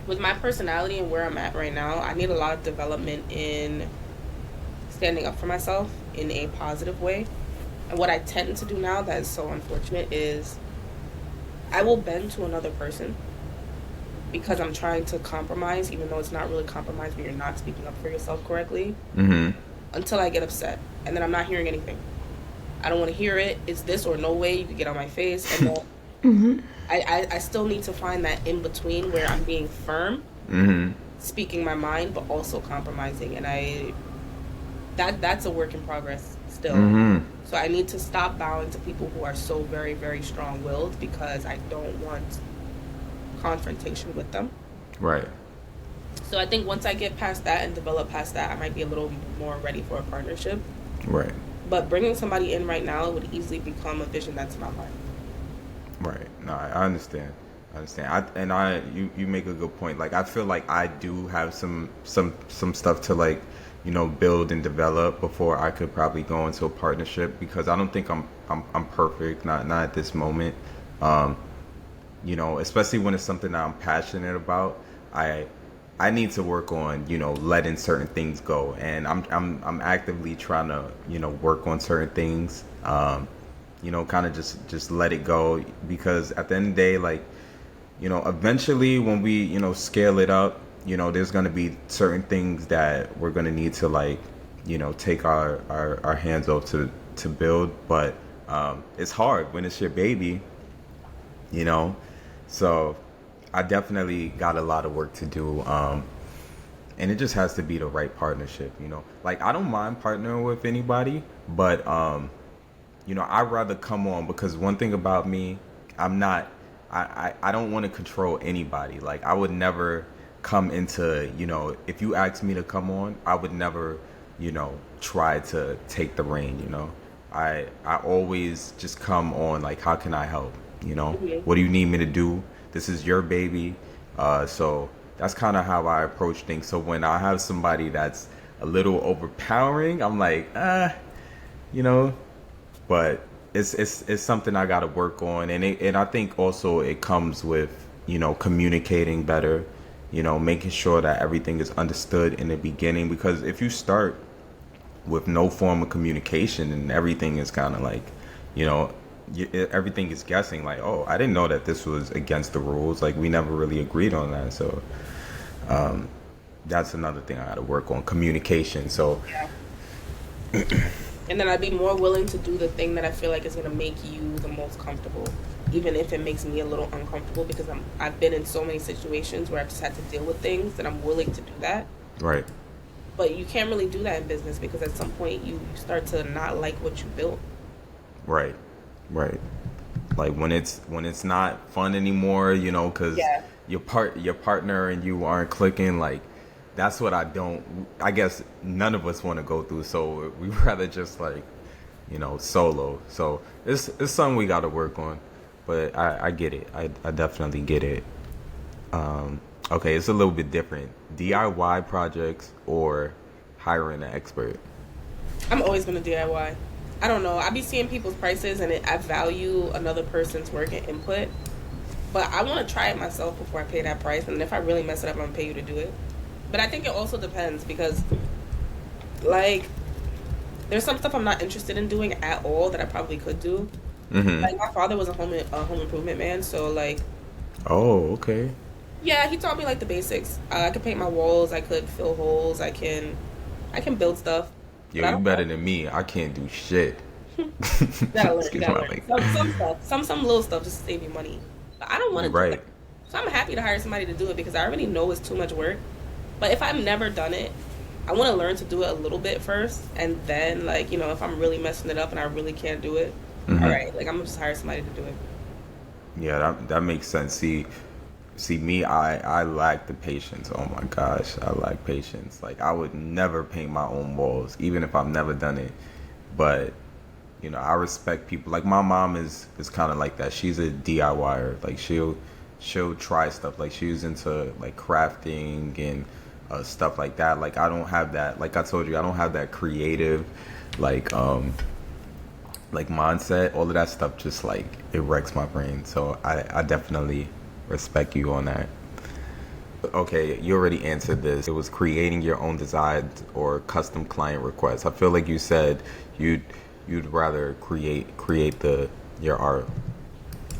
with my personality and where I'm at right now, I need a lot of development in standing up for myself in a positive way. And what I tend to do now that is so unfortunate is I will bend to another person because I'm trying to compromise, even though it's not really compromise when you're not speaking up for yourself correctly, Mm-hmm. until I get upset. And then I'm not hearing anything. I don't want to hear it. It's this or no way. You can get on my face. And then I still need to find that in between where I'm being firm, Mm-hmm. speaking my mind, but also compromising. And that's a work in progress still. Mm-hmm. So I need to stop bowing to people who are so very, very strong-willed because I don't want confrontation with them. Right. So I think once I get past that and develop past that, I might be a little more ready for a partnership. Right. But bringing somebody in right now would easily become a vision that's not mine. Right. No, I understand. I understand. You make a good point. Like I feel like I do have some stuff to like, build and develop before I could probably go into a partnership because I don't think I'm perfect. Not at this moment. Especially when it's something that I'm passionate about. I need to work on, letting certain things go, and I'm actively trying to, work on certain things. Kind of just let it go because at the end of the day, like, eventually when we, scale it up, there's going to be certain things that we're going to need to like, take our hands off to build. But it's hard when it's your baby, so I definitely got a lot of work to do. And it just has to be the right partnership, you know. Like I don't mind partnering with anybody, but you know, I'd rather come on because one thing about me, I'm not I don't want to control anybody. Like I would never come into, you know, if you asked me to come on, I would never, you know, try to take the reign, you know. I always just come on like how can I help, you know? Mhm. What do you need me to do? This is your baby. So that's kind of how I approach things. So when I have somebody that's a little overpowering, I'm like, you know, but it's something I got to work on, and I think also it comes with, you know, communicating better, you know, making sure that everything is understood in the beginning, because if you start with no form of communication and everything is kind of like, you know, everything is guessing, like, oh, I didn't know that this was against the rules, like we never really agreed on that. So that's another thing I got to work on, communication. So Yeah. And then I'd be more willing to do the thing that I feel like is gonna make you the most comfortable, even if it makes me a little uncomfortable because I've been in so many situations where I've just had to deal with things that I'm willing to do that. right. But you can't really do that in business because at some point you start to not like what you built. Right, right. Like when it's not fun anymore, you know, because Yeah. your partner and you aren't clicking. Like that's what I don't. I guess none of us want to go through. So we rather just like, you know, solo. So it's something we got to work on. But I get it. I definitely get it. Okay, it's a little bit different. DIY projects or hiring an expert. I'm always gonna DIY. I don't know. I be seeing people's prices and I value another person's work and input, but I want to try it myself before I pay that price. And if I really mess it up, I'm gonna pay you to do it. But I think it also depends because, like, there's some stuff I'm not interested in doing at all that I probably could do. Mm-hmm. Like my father was a home improvement man, so like, Oh, okay. yeah, he taught me like the basics. I could paint my walls, I could fill holes, I can build stuff, Yo, but I you don't better know. than me. I can't do shit. Gotta learn, Excuse gotta my learn. language. Some stuff, some little stuff just to save you money. But I don't want You're to do right. that. So I'm happy to hire somebody to do it because I already know it's too much work. But if I've never done it, I want to learn to do it a little bit first, and then like you know if I'm really messing it up and I really can't do it, all Hmm. right, like I'm gonna just hire somebody to do it. Yeah, that makes sense. See me, I lack the patience. Oh my gosh, I lack patience. Like I would never paint my own walls, even if I've never done it. But you know, I respect people. Like my mom is kind of like that. She's a DIYer. Like she'll try stuff. Like she's into like crafting and stuff like that. Like I don't have that. Like I told you, I don't have that creative, like like mindset. All of that stuff just like it wrecks my brain. So I definitely respect you on that. Okay, you already answered this. It was creating your own designs or custom client requests. I feel like you said you'd you'd rather create the your art.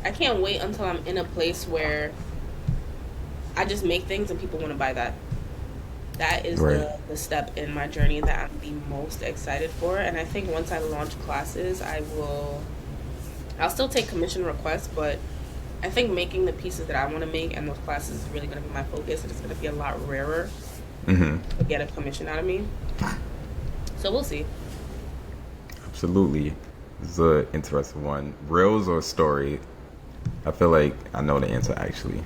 I can't wait until I'm in a place where I just make things and people want to buy that. That is Right. the step in my journey that I'm the most excited for. And I think once I launch classes, I'll still take commission requests, but I think making the pieces that I want to make and those classes is really going to be my focus. And it's going to be a lot rarer Mm-hmm. to get a commission out of me. So we'll see. Absolutely. This is an interesting one. Reels or story? I feel like I know the answer actually.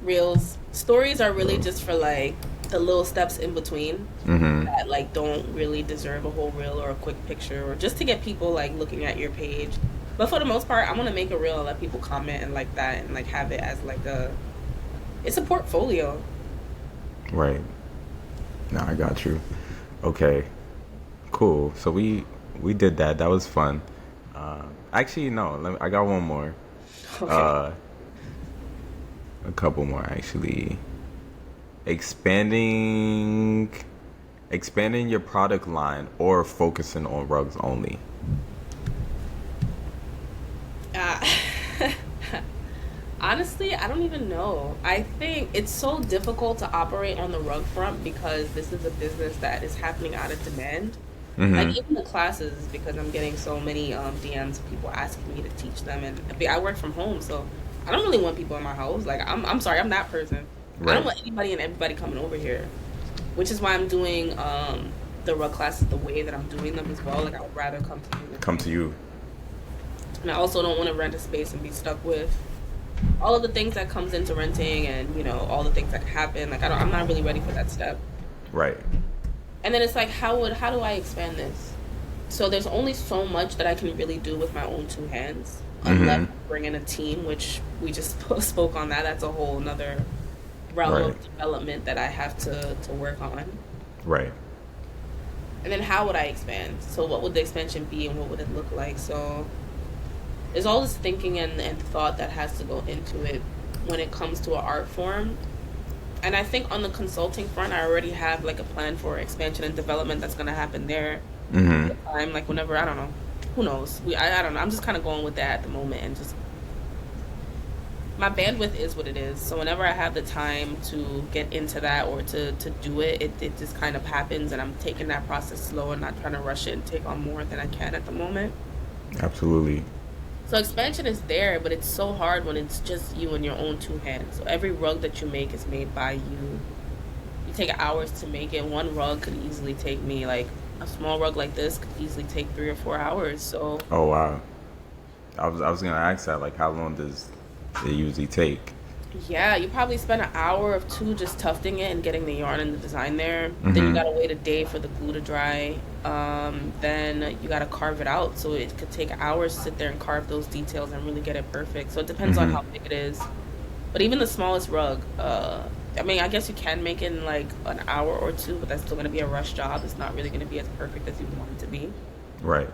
Reels, stories are really Reels. just for like the little steps in between Mm-hmm. that like don't really deserve a whole reel or a quick picture or just to get people like looking at your page. But for the most part, I want to make a reel and let people comment and like that and like have it as like it's a portfolio. Right. No, I got you. Okay. Cool. So we did that. That was fun. Actually, no. I got one more. Okay. Uh, a couple more actually. Expanding, expanding your product line or focusing on rugs only. Uh, honestly, I don't even know. I think it's so difficult to operate on the rug front because this is a business that is happening out of demand. Like Mm-hmm. even the classes, because I'm getting so many DMs of people asking me to teach them, and I work from home, so I don't really want people in my house. Like, I'm sorry, I'm that person. I don't Right. want anybody and everybody coming over here, which is why I'm doing the rug classes the way that I'm doing them as well. Like, I would rather come to you. Come to you. And I also don't want to rent a space and be stuck with all of the things that comes into renting and, you know, all the things that happen. Like, I'm not really ready for that step. Right. And then it's like, how do I expand this? So there's only so much that I can really do with my own two hands, unless Mm-hmm. I bring in a team, which we just spoke on that. That's a whole another realm Right. of development that I have to work on. Right. And then how would I expand? So what would the expansion be and what would it look like? So there's all this thinking and thought that has to go into it when it comes to an art form. And I think on the consulting front, I already have like a plan for expansion and development that's going to happen there. Mm-hmm. I'm like, whenever, I don't know, who knows? I don't know. I'm just kind of going with that at the moment, and just my bandwidth is what it is. So whenever I have the time to get into that or to do it, it just kind of happens, and I'm taking that process slow and not trying to rush it and take on more than I can at the moment. Absolutely. So expansion is there, but it's so hard when it's just you and your own two hands. So every rug that you make is made by you. You take hours to make it. One rug could easily take me, like a small rug like this could easily take 3 or 4 hours. So Oh wow. I was gonna ask that, like, how long does it usually take? yeah, you probably spend an hour or two just tufting it and getting the yarn and the design there. Then you Mm-hmm. gotta wait a day for the glue to dry. Then you gotta carve it out. So it could take hours to sit there and carve those details and really get it perfect. So it depends on Mm-hmm. how big it is. But even the smallest rug, I mean, I guess you can make it in like an hour or two, but that's still gonna be a rush job. It's not really gonna be as perfect as you want it to be. Right.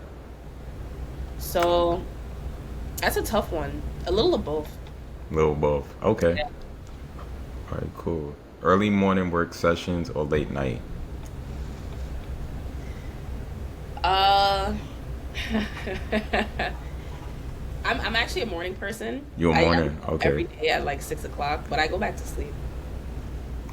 So that's a tough one. A little of both. Little both. Okay. Yeah. All right. Cool. Early morning work sessions or late night? Uh, I'm actually a morning person. You a I am morning? every Okay. day at like 6 o'clock, but I go back to sleep.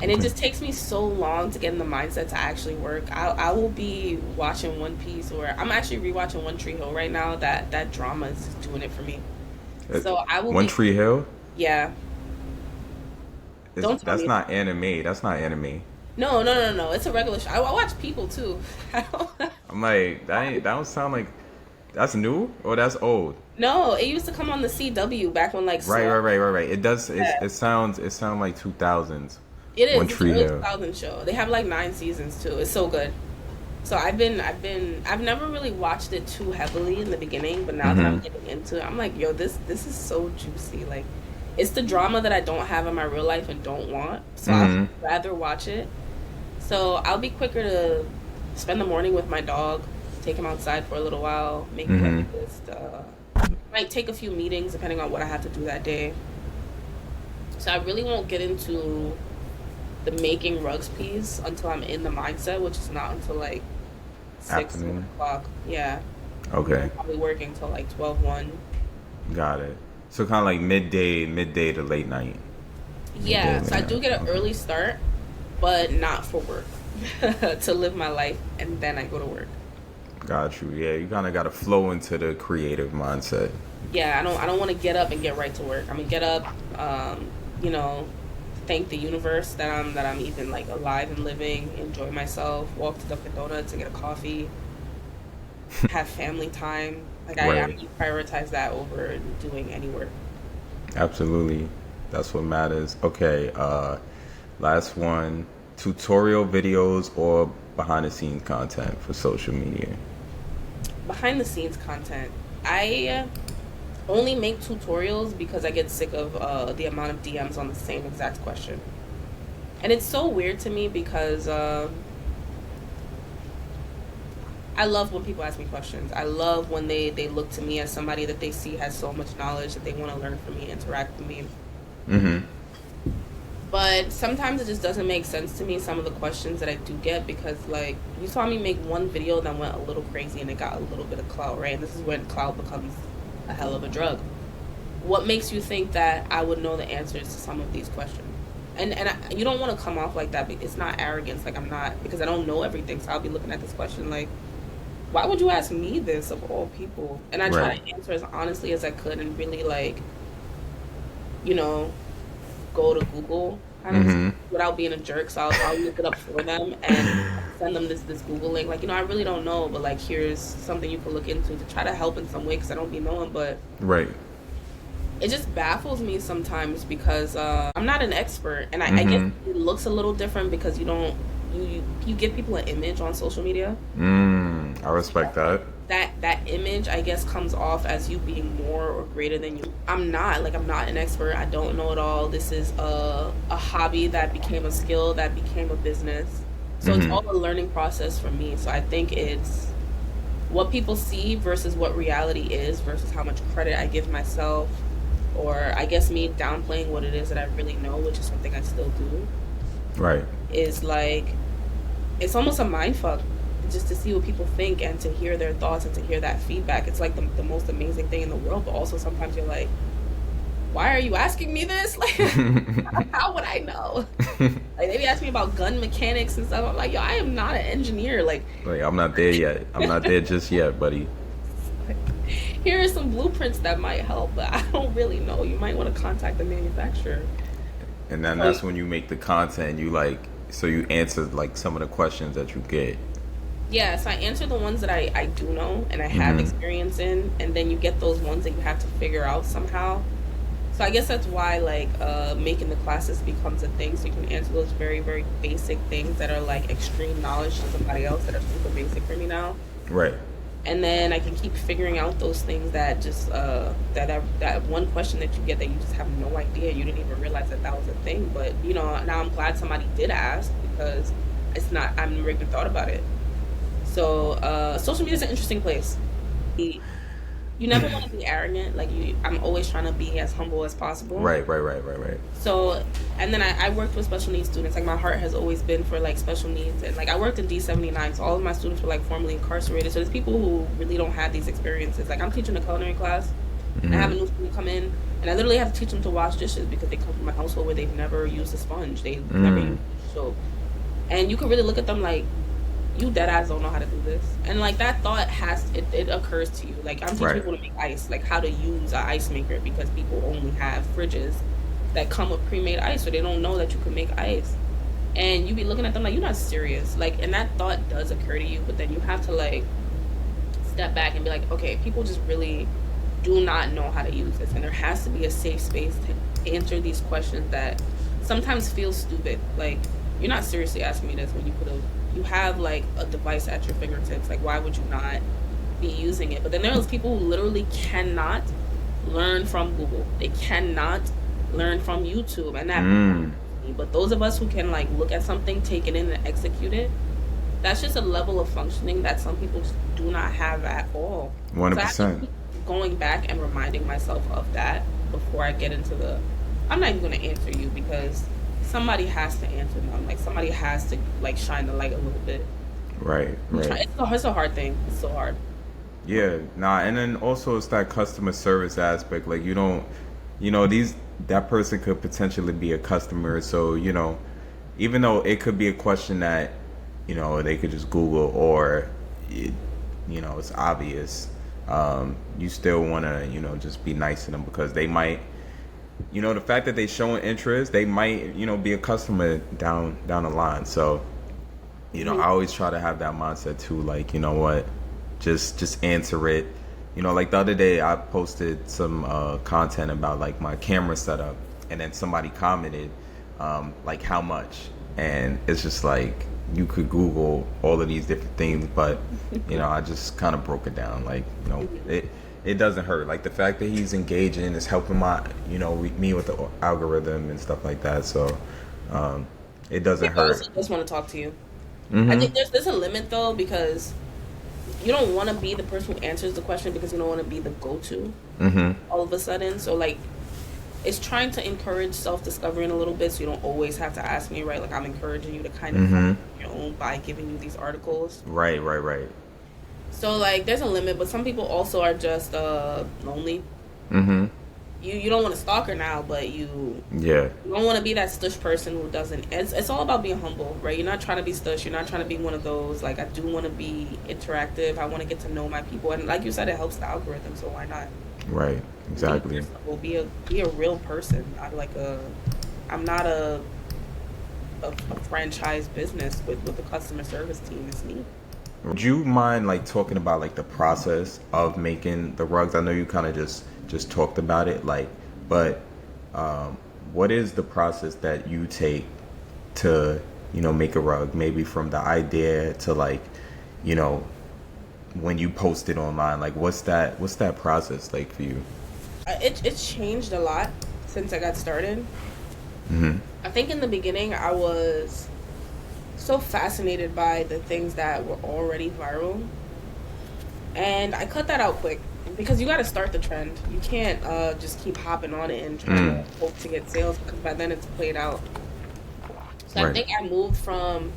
And it Okay. just takes me so long to get in the mindset to actually work. I will be watching One Piece, or I'm actually rewatching One Tree Hill right now. That drama is just doing it for me. Uh, So I will One be, Tree Hill. yeah. Don't tell That's me. not anime. That's not anime. No, no, no, no. It's a regular show. I watch People too. I don't- I'm like that. Ain't, that don't sound like that's new or that's old. No, it used to come on the CW back when like Right. Saw. Right. Right. Right. Right. It does. Yeah, It sounds. It sounds like 2000s. it One is. It's an Tree early Hill. 2000 show. They have like 9 seasons too. It's so good. So I've never really watched it too heavily in the beginning, but now that I'm Mm-hmm. getting into it, I'm like, yo, this is so juicy. Like, it's the drama that I don't have in my real life and don't want. So I'd Mm-hmm. rather watch it. So I'll be quicker to spend the morning with my dog, take him outside for a little while, make Mm-hmm. breakfast. Might take a few meetings depending on what I have to do that day. So I really won't get into the making rugs piece until I'm in the mindset, which is not until like 6 Afternoon. o'clock. Yeah. Okay. Probably working till like 12, 1. Got it. So kind of like midday to late night. Midday, Yeah. late So I night. do get an Okay. early start, but not for work. To live my life and then I go to work. Got you. Yeah, you kind of got to flow into the creative mindset. Yeah, I don't want to get up and get right to work. I'm gonna get up, you know, thank the universe that I'm even like alive and living, enjoy myself, walk to Dunkin' Donuts and get a coffee, have family time. Like I Right. actually prioritize that over doing any work. Absolutely. That's what matters. Okay. Last one. Tutorial videos or behind the scenes content for social media. Behind the scenes content. I only make tutorials because I get sick of the amount of DMs on the same exact question. And it's so weird to me because I love when people ask me questions. I love when they look to me as somebody that they see has so much knowledge that they want to learn from me, interact with me. Mm-hmm. But sometimes it just doesn't make sense to me, some of the questions that I do get, because like you saw me make one video that went a little crazy and it got a little bit of clout, right? And this is when clout becomes a hell of a drug. What makes you think that I would know the answers to some of these questions? You don't want to come off like that. It's not arrogance. Like I'm not, because I don't know everything. So I'll be looking at this question like, why would you ask me this of all people? And I try Right. to answer as honestly as I could and really like you know, go to Google kind of Mm-hmm. without being a jerk. So I'll look it up for them and send them this Google link. Like, I really don't know, but like, here's something you can look into to try to help in some way because I don't be knowing. But Right. it just baffles me sometimes because I'm not an expert, and I guess Mm-hmm. it looks a little different because you don't you give people an image on social media. I respect that. That image, I guess, comes off as you being more or greater than you. I'm not an expert. I don't know it all. This is a hobby that became a skill that became a business. So it's Mm-hmm. all a learning process for me. So I think it's what people see versus what reality is versus how much credit I give myself, or I guess me downplaying what it is that I really know, which is something I still do, Right. is like it's almost a mind fuck just to see what people think and to hear their thoughts and to hear that feedback. It's like the most amazing thing in the world, but also sometimes you're like, why are you asking me this? Like, how would I know? Like, they be asking me about gun mechanics and stuff. I'm like, yo, I am not an engineer. Like, Like, I'm not there yet. I'm not there just yet, buddy. here are some blueprints that might help, but I don't really know. You might want to contact the manufacturer. And then that's when you make the content. You like, so you answer like some of the questions that you get. Yeah, so I answer the ones that I do know and I have experience in, and then you get those ones that you have to figure out somehow. So I guess that's why like making the classes becomes a thing, so you can answer those very, very basic things that are like extreme knowledge to somebody else that are super basic for me now. Right. And then I can keep figuring out those things that just that one question that you get that you just have no idea, you didn't even realize that that was a thing. But now I'm glad somebody did ask because it's not I've never even thought about it. So social media is an interesting place. You never want to be arrogant. Like I'm always trying to be as humble as possible. Right. Right. Right. Right. Right. So, and then I worked with special needs students. Like my heart has always been for like special needs, and like I worked in D79, so all of my students were like formerly incarcerated. So there's people who really don't have these experiences. Like I'm teaching a culinary class, and I have a new student come in, and I literally have to teach them to wash dishes because they come from a household where they've never used a sponge. They've never used soap, and you can really look at them like, you dead ass don't know how to do this. And like that thought it occurs to you. Like I'm teaching Right. people to make ice, like how to use an ice maker because people only have fridges that come with pre-made ice, so they don't know that you can make ice. And you be looking at them like, you're not serious. Like, and that thought does occur to you, but then you have to like step back and be like, okay, people just really do not know how to use this, and there has to be a safe space to answer these questions that sometimes feel stupid. Like, you're not seriously asking me this when you have like a device at your fingertips. Like, why would you not be using it? But then there's people who literally cannot learn from Google. They cannot learn from YouTube, and that. But those of us who can like look at something, take it in, and execute it, that's just a level of functioning that some people just do not have at all. 100%. So I have to keep going back and reminding myself of that before I get into the. I'm not even going to answer you because somebody has to answer them. Like somebody has to like shine the light a little bit. Right. Right. It's a hard thing. It's so hard. Yeah, nah, and then also it's that customer service aspect. Like you don't, that person could potentially be a customer. So even though it could be a question that, they could just Google or, it's obvious. You still want to, just be nice to them because they might, the fact that they showing interest, they might, be a customer down the line. So, I always try to have that mindset too. Like, you know what? Just answer it. Like the other day I posted some content about like my camera setup, and then somebody commented like how much, and it's just like you could Google all of these different things, but I just kind of broke it down. Like it doesn't hurt. Like the fact that he's engaging is helping my me with the algorithm and stuff like that. So it doesn't hurt. I just want to talk to you. I think there's a limit though, because you don't want to be the person who answers the question because you don't want to be the go-to all of a sudden. So like it's trying to encourage self-discovery in a little bit, so you don't always have to ask me, right? Like I'm encouraging you to kind of find your own by giving you these articles. Right. So like there's a limit, but some people also are just lonely. You don't want to stalk her now, but you don't want to be that stush person who doesn't. It's all about being humble, right? You're not trying to be stush. You're not trying to be one of those. Like I do want to be interactive. I want to get to know my people, and like you said, it helps the algorithm. So why not? Right. Be Exactly. personable. Be a real person. I'm not a franchise business with a customer service team. It's me. Would you mind like talking about like the process of making the rugs? I know you kind of just talked about it, like, but um, what is the process that you take to make a rug? Maybe from the idea to like you know when you post it online. Like, what's that process like for you? It's changed a lot since I got started. Hmm. I think in the beginning I was so fascinated by the things that were already viral, and I cut that out quick because you got to start the trend. You can't just keep hopping on it and trying to Mm. hope to get sales because by then it's played out. So I Right. think I moved from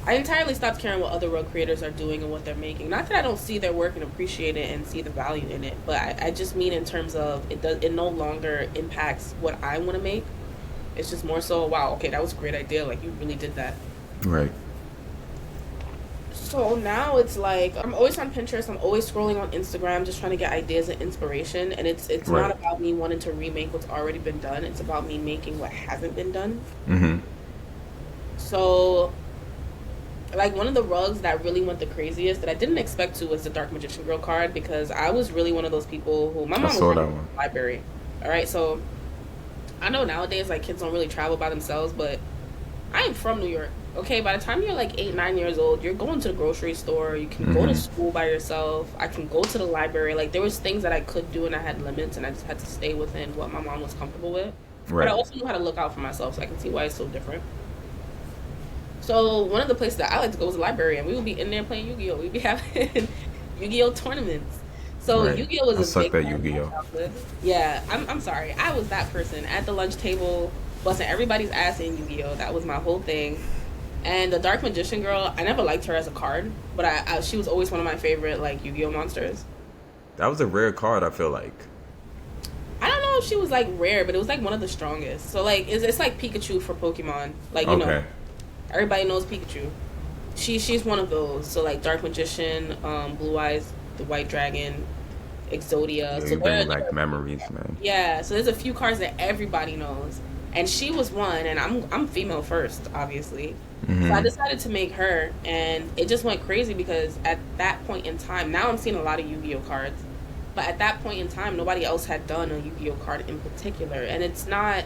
I entirely stopped caring what other rug creators are doing and what they're making. Not that I don't see their work and appreciate it and see the value in it, but I just mean in terms of it no longer impacts what I want to make. It's just more so, wow, okay, that was a great idea. Like you really did that. Right. So now it's like I'm always on Pinterest. I'm always scrolling on Instagram, just trying to get ideas and inspiration. And it's not Right. about me wanting to remake what's already been done. It's about me making what hasn't been done. Hmm. So like one of the rugs that really went the craziest that I didn't expect to was the Dark Magician Girl card because I was really one of those people who my I mom was saw from that the one. library. All right, so I know nowadays like kids don't really travel by themselves, but I am from New York. Okay, by the time you're like 8, 9 years old, you're going to the grocery store. You can go to Hmm. school by yourself. I can go to the library. Like there was things that I could do, and I had limits, and I just had to stay within what my mom was comfortable with. But I Right. also knew how to look out for myself, so I can see why it's so different. So one of the places that I like to go is the library, and we would be in there playing Yu-Gi-Oh. We'd be having Yu-Gi-Oh tournaments. So Right. Yu-Gi-Oh was I a big sucked at part of my Yu-Gi-Oh. childhood. Yeah, I'm sorry. I was that person at the lunch table, busting everybody's ass in Yu-Gi-Oh. That was my whole thing. And the Dark Magician Girl, I never liked her as a card, but she was always one of my favorite like Yu-Gi-Oh monsters. That was a rare card. I feel like. I don't know if she was like rare, but it was like one of the strongest. So like it's like Pikachu for Pokemon. Like Okay. everybody knows Pikachu. She's one of those. So like Dark Magician, Blue Eyes, the White Dragon, Exodia. Yeah, So you bring back memories, man. yeah. So there's a few cards that everybody knows, and she was one. And I'm female first, obviously. So I Hmm. decided to make her, and it just went crazy because at that point in time, now I'm seeing a lot of Yu-Gi-Oh cards, but at that point in time, nobody else had done a Yu-Gi-Oh card in particular, and it's not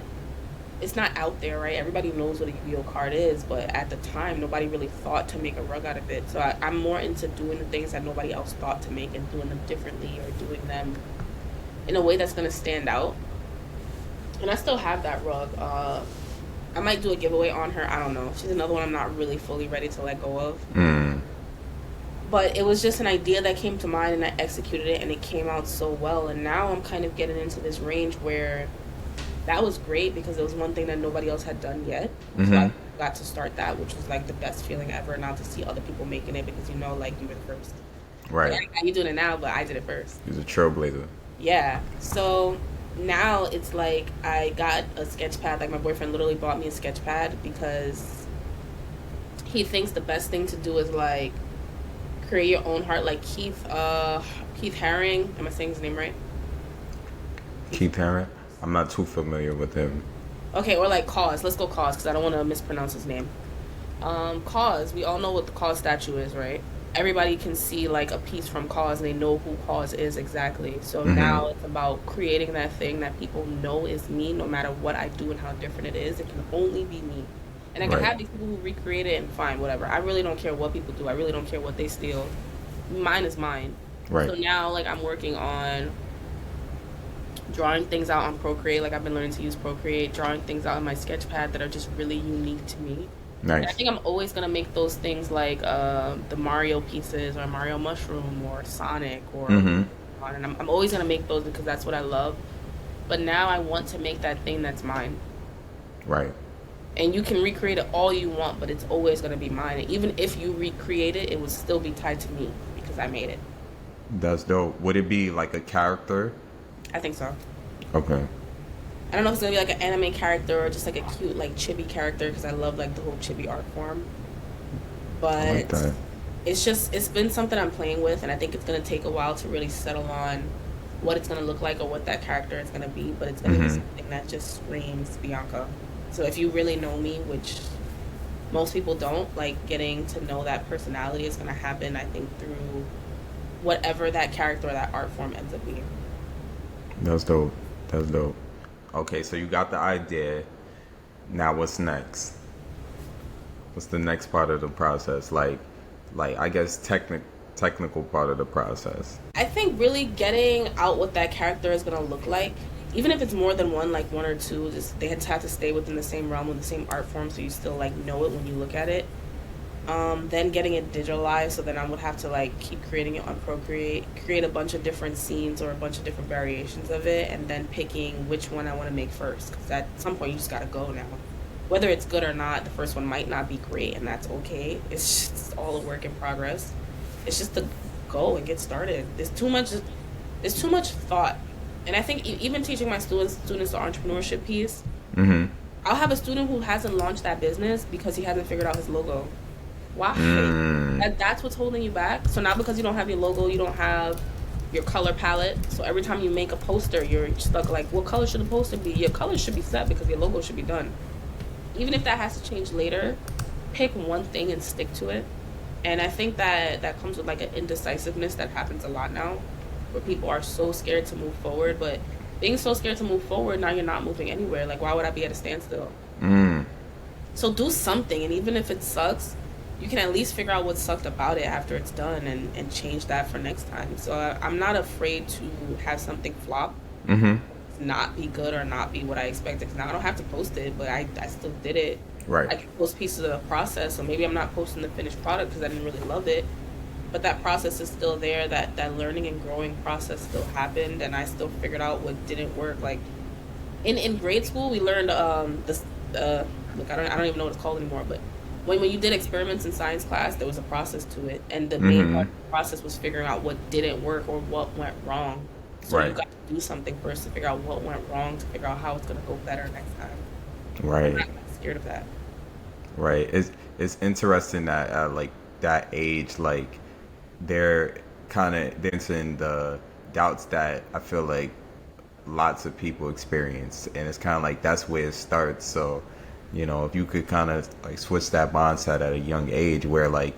out there, right? Everybody knows what a Yu-Gi-Oh card is, but at the time, nobody really thought to make a rug out of it. So I'm more into doing the things that nobody else thought to make and doing them differently or doing them in a way that's going to stand out. And I still have that rug. I might do a giveaway on her. I don't know. She's another one I'm not really fully ready to let go of. Mm. But it was just an idea that came to mind and I executed it and it came out so well. And now I'm kind of getting into this range where that was great because it was one thing that nobody else had done yet. So Hmm. I got to start that, which was like the best feeling ever. Now to see other people making it because like you were the first. Like, Right. you doing it now, but I did it first. He was a trailblazer. Yeah. So now it's like I got a sketch pad. Like my boyfriend literally bought me a sketch pad because he thinks the best thing to do is like create your own heart. Like Keith Haring. Am I saying his name right? Keith Haring. I'm not too familiar with him. Okay, or like Cause. Let's go Cause because I don't want to mispronounce his name. Cause. We all know what the Cause statue is, right? Everybody can see like a piece from Cause and they know who Cause is exactly. So Hmm. now it's about creating that thing that people know is me no matter what I do and how different it is. It can only be me. And I can Right. have these people who recreate it and fine, whatever. I really don't care what people do. I really don't care what they steal. Mine is mine. Right. So now like I'm working on drawing things out on Procreate. Like I've been learning to use Procreate, drawing things out in my Sketchpad that are just really unique to me. And I Nice. think I'm always gonna make those things like the Mario pieces or Mario Mushroom or Sonic or Hmm. and I'm always gonna make those because that's what I love. But now I want to make that thing that's mine. Right. And you can recreate it all you want, but it's always gonna be mine. And even if you recreate it, it would still be tied to me because I made it. That's dope. Would it be like a character? I think so. Okay. I don't know if it's gonna be like an anime character or just like a cute like chibi character because I love like the whole chibi art form. I like But that. it's been something I'm playing with, and I think it's gonna take a while to really settle on what it's going to look like or what that character is going to be, but it's going to be Mm-hmm. something that just screams Bianca. So if you really know me, which most people don't, like getting to know that personality is going to happen, I think, through whatever that character or that art form ends up being. That's dope. That's dope. Okay, so you got the idea. Now what's next? What's the next part of the process? Like I guess technical part of the process. I think really getting out what that character is gonna look like, even if it's more than one, like one or two, just they have to stay within the same realm with the same art form, so you still like know it when you look at it. Then getting it digitalized, so then I would have to like keep creating it on Procreate, create a bunch of different scenes or a bunch of different variations of it, and then picking which one I want to make first. Because at some point you just gotta go now. Whether it's good or not, the first one might not be great, and that's okay. It's just all a work in progress. It's just to go and get started. There's too much thought, and I think even teaching my students the entrepreneurship piece, Mm-hmm. I'll have a student who hasn't launched that business because he hasn't figured out his logo. Why? Mm. That's what's holding you back. So not because you don't have your logo, you don't have your color palette. So every time you make a poster, you're stuck like, what color should the poster be? Your color should be set because your logo should be done. Even if that has to change later, pick one thing and stick to it. And I think that comes with like an indecisiveness that happens a lot now, where people are so scared to move forward. But being so scared to move forward, now you're not moving anywhere. Like, why would I be at a standstill? Mm. So do something, and even if it sucks, you can at least figure out what sucked about it after it's done and change that for next time. So I'm not afraid to have something flop, Mm-hmm. not be good or not be what I expected. 'Cause now I don't have to post it, but I still did it. I Right. can post pieces of the process, so maybe I'm not posting the finished product because I didn't really love it. But that process is still there. That learning and growing process still happened, and I still figured out what didn't work. Like in grade school, we learned this look, I don't even know what it's called anymore, but when you did experiments in science class, there was a process to it, and the main Mm-hmm. part of the process was figuring out what didn't work or what went wrong. So you Right. got to do something first to figure out what went wrong, to figure out how it's going to go better next time. I'm Right. not scared of that. Right. It's interesting that at like that age, like they're kind of dancing the doubts that I feel like lots of people experience, and it's kind of like that's where it starts. So, if you could kind of like switch that mindset at a young age, where like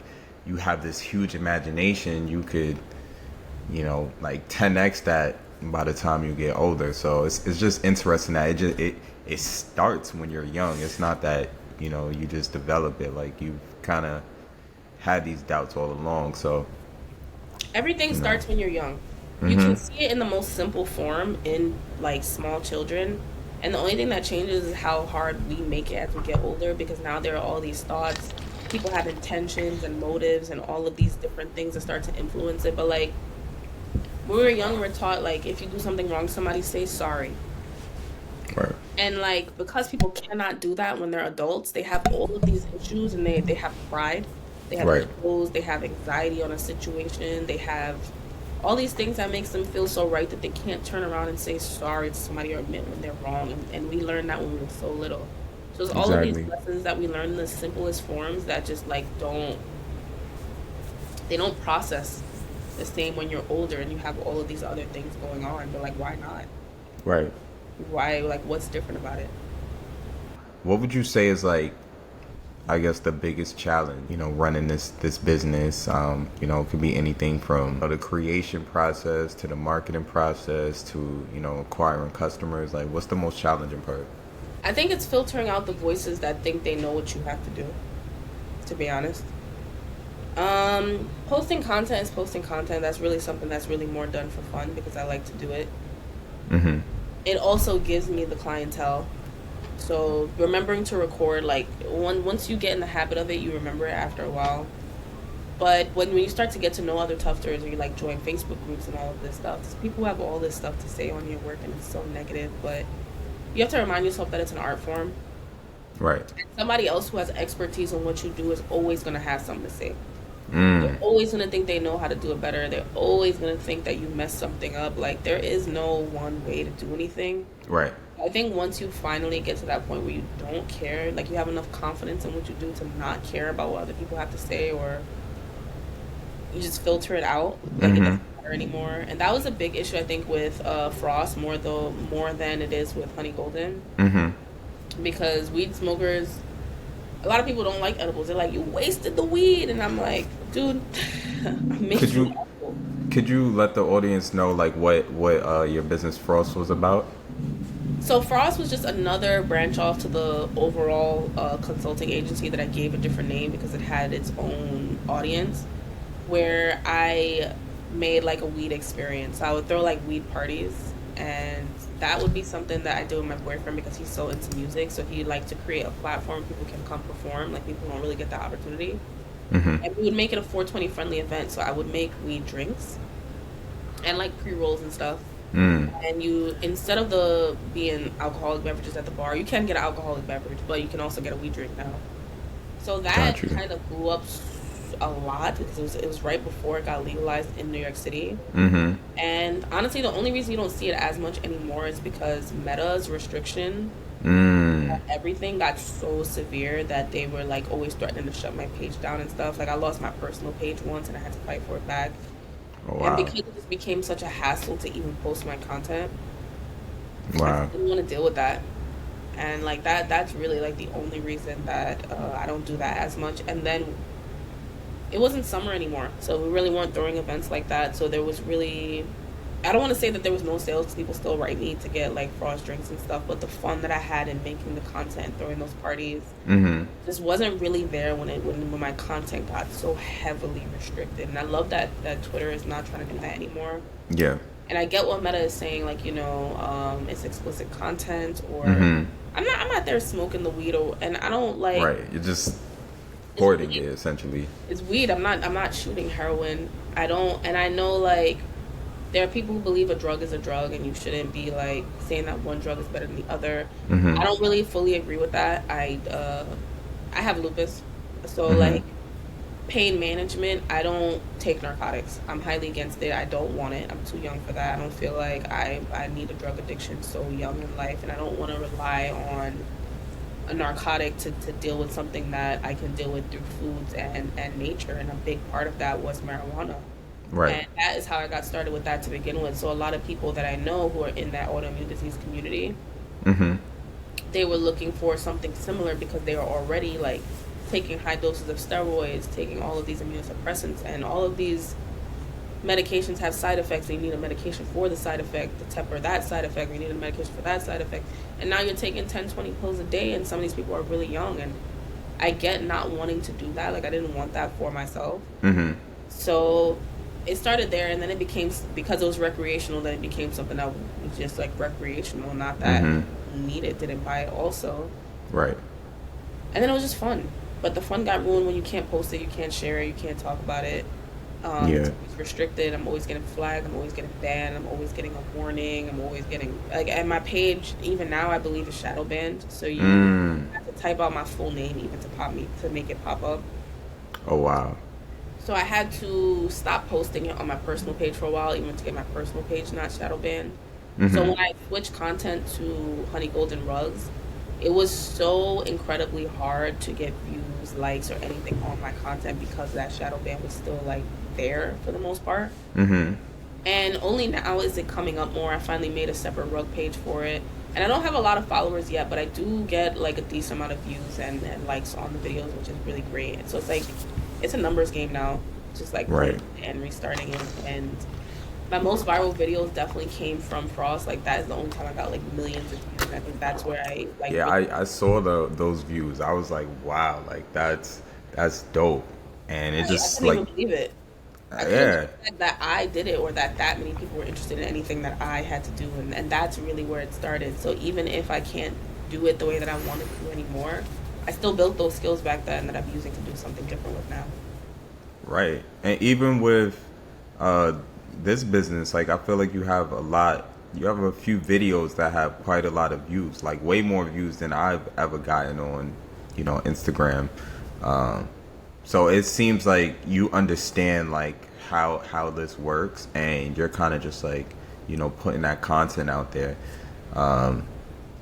you have this huge imagination, you could, like 10x that by the time you get older. So it's just interesting that it starts when you're young. It's not that you just develop it. Like you've kind of had these doubts all along. So Everything you know. starts when you're young. You can Mhm. see it in the most simple form in like small children. And the only thing that changes is how hard we make it as we get older, because now there are all these thoughts. People have intentions and motives and all of these different things that start to influence it. But like when we were young, we're taught like if you do something wrong, somebody say sorry. Right. And like because people cannot do that when they're adults, they have all of these issues, and they have pride, they have Right. egos, they have anxiety on a situation, they have all these things that makes them feel so right that they can't turn around and say sorry to somebody or admit when they're wrong. And we learned that when we were so little. So it's all of these Exactly. lessons that we learn in the simplest forms that just like they don't process the same when you're older and you have all of these other things going on. But like why not? Right. Why, like what's different about it? What would you say is like, I guess, the biggest challenge, running this business? It could be anything from the creation process to the marketing process to acquiring customers. Like, what's the most challenging part? I think it's filtering out the voices that think they know what you have to do, to be honest. Posting content is posting content. That's really something that's really more done for fun because I like to do it. Mm-hmm. It also gives me the clientele. So remembering to record, like once you get in the habit of it, you remember it after a while. But when you start to get to know other tufters, or you like join Facebook groups and all of this stuff, people have all this stuff to say on your work, and it's so negative. But you have to remind yourself that it's an art form. Right. Somebody else who has expertise on what you do is always going to have something to say. They're Mm. always going to think they know how to do it better. They're always going to think that you messed something up. Like, there is no one way to do anything. Right. I think once you finally get to that point where you don't care, like you have enough confidence in what you do to not care about what other people have to say, or you just filter it out. Like it Mm-hmm. doesn't matter anymore. And that was a big issue I think with Frost more than it is with Honey Golden, Mm-hmm. because weed smokers, a lot of people don't like edibles. They're like, you wasted the weed, and I'm like, dude, I made Could you you edible. could you let the audience know like what your business Frost was about? So Frost was just another branch off to the overall consulting agency that I gave a different name because it had its own audience, where I made like a weed experience. So I would throw like weed parties, and that would be something that I do with my boyfriend because he's so into music. So he'd like to create a platform people can come perform. Like people don't really get that opportunity. Mm-hmm. And we would make it a 420 friendly event. So I would make weed drinks and like pre rolls and stuff. Mm. And you, instead of the being alcoholic beverages at the bar, you can get an alcoholic beverage, but you can also get a weed drink now. So that Got you. kind of blew up a lot because it was right before it got legalized in New York City. Mm-hmm. And honestly, the only reason you don't see it as much anymore is because Meta's restriction Mm. on everything got so severe that they were like always threatening to shut my page down and stuff. Like I lost my personal page once and I had to fight for it back. Oh, And wow. because it just became such a hassle to even post my content, I Wow. just didn't want to deal with that. And like that's really like the only reason that I don't do that as much. And then it wasn't summer anymore, so we really weren't throwing events like that. So there was really, I don't want to say that there was no sales because people still write me to get like frost drinks and stuff, but the fun that I had in making the content, throwing those parties, Mm-hmm. just wasn't really there when my content got so heavily restricted. And I love that Twitter is not trying to do that anymore. Yeah. And I get what Meta is saying, like, it's explicit content, or Mm-hmm. I'm not there smoking the weed, and I don't like, Right. You're just it's hoarding weed. it essentially. It's weed. I'm not shooting heroin. I don't, and I know like there are people who believe a drug is a drug and you shouldn't be like saying that one drug is better than the other. Mm-hmm. I don't really fully agree with that. I have lupus, so Mm-hmm. like pain management, I don't take narcotics. I'm highly against it. I don't want it. I'm too young for that. I don't feel like I need a drug addiction so young in life, and I don't want to rely on a narcotic to deal with something that I can deal with through foods and nature. And a big part of that was marijuana. Right. And that is how I got started with that to begin with. So a lot of people that I know who are in that autoimmune disease community, Mm-hmm. they were looking for something similar because they are already like taking high doses of steroids, taking all of these immunosuppressants, and all of these medications have side effects. And you need a medication for the side effect to temper that side effect. You need a medication for that side effect. And now you're taking 10, 20 pills a day, and some of these people are really young. And I get not wanting to do that. Like, I didn't want that for myself. Mm-hmm. So it started there, and then it became, because it was recreational, then it became something that was just like recreational, not that Mm-hmm. you need it, didn't buy it also. Right. And then it was just fun. But the fun got ruined when you can't post it, you can't share it, you can't talk about it. It's Yeah. always restricted. I'm always getting flagged. I'm always getting banned. I'm always getting a warning. I'm always getting like, and my page even now I believe is shadow banned. So you Mm. have to type out my full name even to make it pop up. Oh, wow. So I had to stop posting it on my personal page for a while, even to get my personal page not shadow banned. So Mm-hmm. when I switched content to Honey Golden Rugs, it was so incredibly hard to get views, likes, or anything on my content because that shadow ban was still like there for the most part. Mm-hmm. And only now is it coming up more. I finally made a separate rug page for it. And I don't have a lot of followers yet, but I do get like a decent amount of views and likes on the videos, which is really great. And so it's like, it's a numbers game now, just like Right. and restarting it. And my most viral videos definitely came from Frost. Like that is the only time I got like millions of views. And I think that's where I like Yeah, really, I saw those views. I was like, wow, like that's dope. And it I just couldn't like even believe it. I couldn't yeah, believe that I did it, or that many people were interested in anything that I had to do, and that's really where it started. So even if I can't do it the way that I want to do anymore, I still built those skills back then that I'm using to do something different with now. right. And even with uh this business, like I feel like you have a few videos that have quite a lot of views, like way more views than I've ever gotten on, Instagram. Um so it seems like you understand like how this works, and you're kind of just like, putting that content out there. Um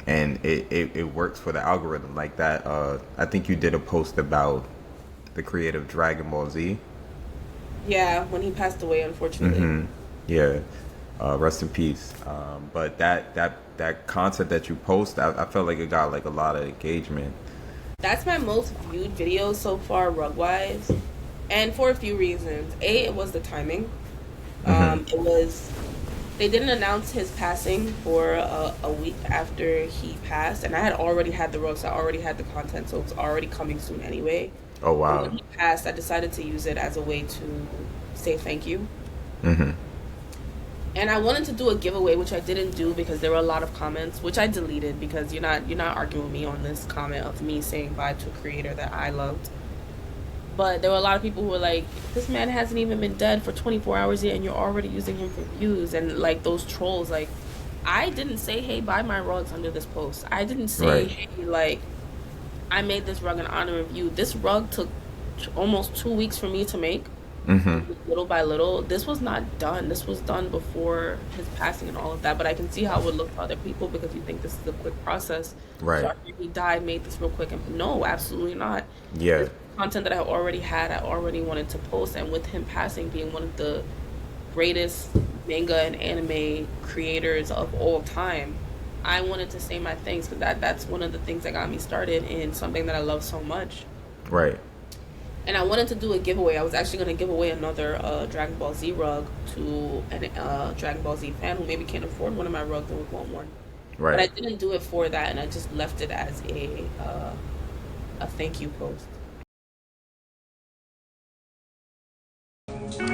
and it works for the algorithm like that. I think you did a post about the creative Dragon Ball Z. Yeah, when he passed away, unfortunately. Yeah, rest in peace. But that content that you post, I felt like it got like a lot of engagement. That's my most viewed video so far, rug wise, and for a few reasons. A, it was the timing. It was they didn't announce his passing for a week after he passed, and I had already had the roast. I already had the content, so it was already coming soon anyway. Oh So wow. when he passed, I decided to use it as a way to say thank you. And I wanted to do a giveaway, which I didn't do because there were a lot of comments, which I deleted because you're not arguing with me on this comment of me saying bye to a creator that I loved. But there were a lot of people who were like, this man hasn't even been dead for 24 hours yet and you're already using him for views. And like those trolls, like, I didn't say, hey, buy my rugs under this post. I didn't say, Right. hey, like, I made this rug in honor of you. This rug took almost 2 weeks for me to make, little by little. This was not done. This was done before his passing and all of that. But I can see how it would look to other people because you think this is a quick process. So Right. after he died, made this real quick. And no, absolutely not. Yeah. This content that I already had, I already wanted to post. And with him passing, being one of the greatest manga and anime creators of all time, I wanted to say my thanks because that's one of the things that got me started in something that I love so much. Right. And I wanted to do a giveaway. I was actually going to give away another Dragon Ball Z rug to a Dragon Ball Z fan who maybe can't afford one of my rugs and would want one. But I Right. didn't do it for that, and I just left it as a thank you post.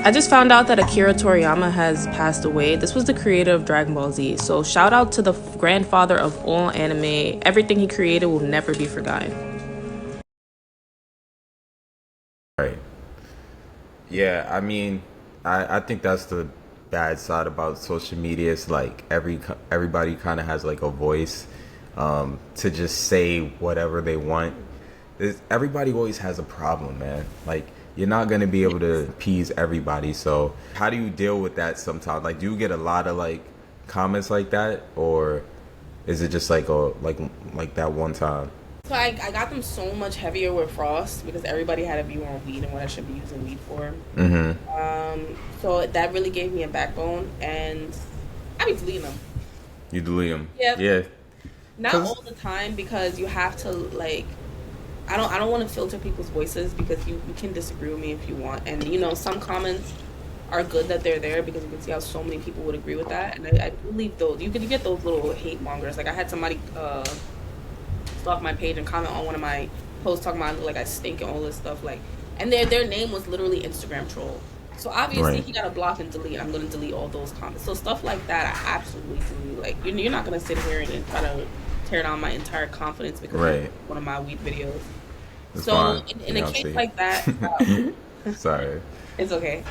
I just found out that Akira Toriyama has passed away. This was the creator of Dragon Ball Z. So shout out to the grandfather of all anime. Everything he created will never be forgotten. Right. Yeah, I mean, I think that's the bad side about social media. It's like everybody kind of has like a voice to just say whatever they want. Everybody always has a problem, man. Like you're not gonna be able to appease everybody. So how do you deal with that sometimes? Like, do you get a lot of like comments like that, or is it just like like that one time? So I got them so much heavier with Frost because everybody had a view on weed and what I should be using weed for. So that really gave me a backbone, and I be deleting them. You delete them? Yep. Yeah. Not 'Cause- all the time because you have to like. I don't want to filter people's voices because you can disagree with me if you want, and some comments are good that they're there because you can see how so many people would agree with that, and I do leave those. You get those little hate mongers. Like I had somebody stalk my page and comment on one of my posts talking about I look like I stink and all this stuff, like, and their name was literally Instagram troll. So obviously Right. he got to block and delete. I'm gonna delete all those comments. So stuff like that, I absolutely delete. Like you're not gonna sit here and try to tear down my entire confidence because Right. of one of my weed videos. It's So fine. in a case Beyonce. like that, Sorry. it's okay.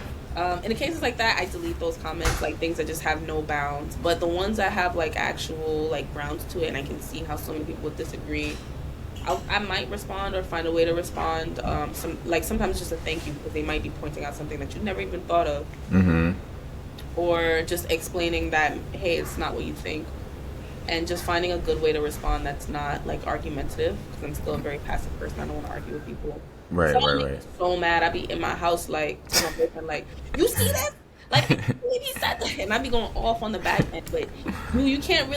In the cases like that, I delete those comments, like things that just have no bounds. But the ones that have like actual like grounds to it, and I can see how so many people would disagree, I might respond or find a way to respond. Sometimes just a thank you because they might be pointing out something that you never even thought of, or just explaining that hey, it's not what you think, and just finding a good way to respond that's not like argumentative because I'm still a very passive person. I don't want to argue with people. Right, Someone right, make me right. so mad. I be in my house like to my boyfriend like, you see that? Like I can't believe he said that, and I be going off on the back end. But you can't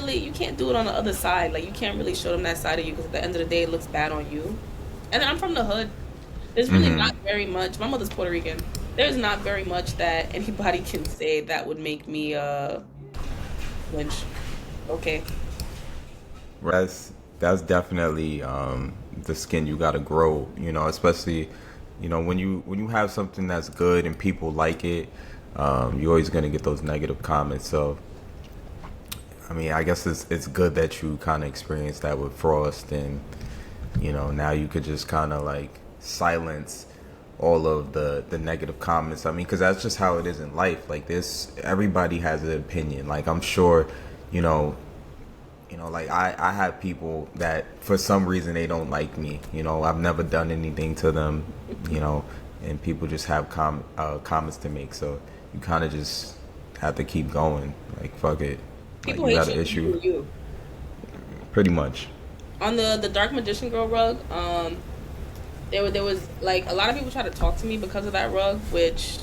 do it on the other side. Like you can't really show them that side of you because at the end of the day, it looks bad on you. And then I'm from the hood. There's really not very much. My mother's Puerto Rican. There's not very much that anybody can say that would make me flinch. Okay. That's definitely the skin you gotta grow, especially, when you have something that's good and people like it, you're always gonna get those negative comments. So I mean, I guess it's good that you kind of experienced that with Frost, and now you could just kind of like silence all of the negative comments. I mean, because that's just how it is in life. Like this, everybody has an opinion. Like I'm sure, like I have people that for some reason they don't like me. I've never done anything to them. And people just have comments to make. So you kind of just have to keep going. Like fuck it. People Like, you hate got an issue. people you. Pretty much. On the Dark Magician Girl rug, there was like a lot of people try to talk to me because of that rug, which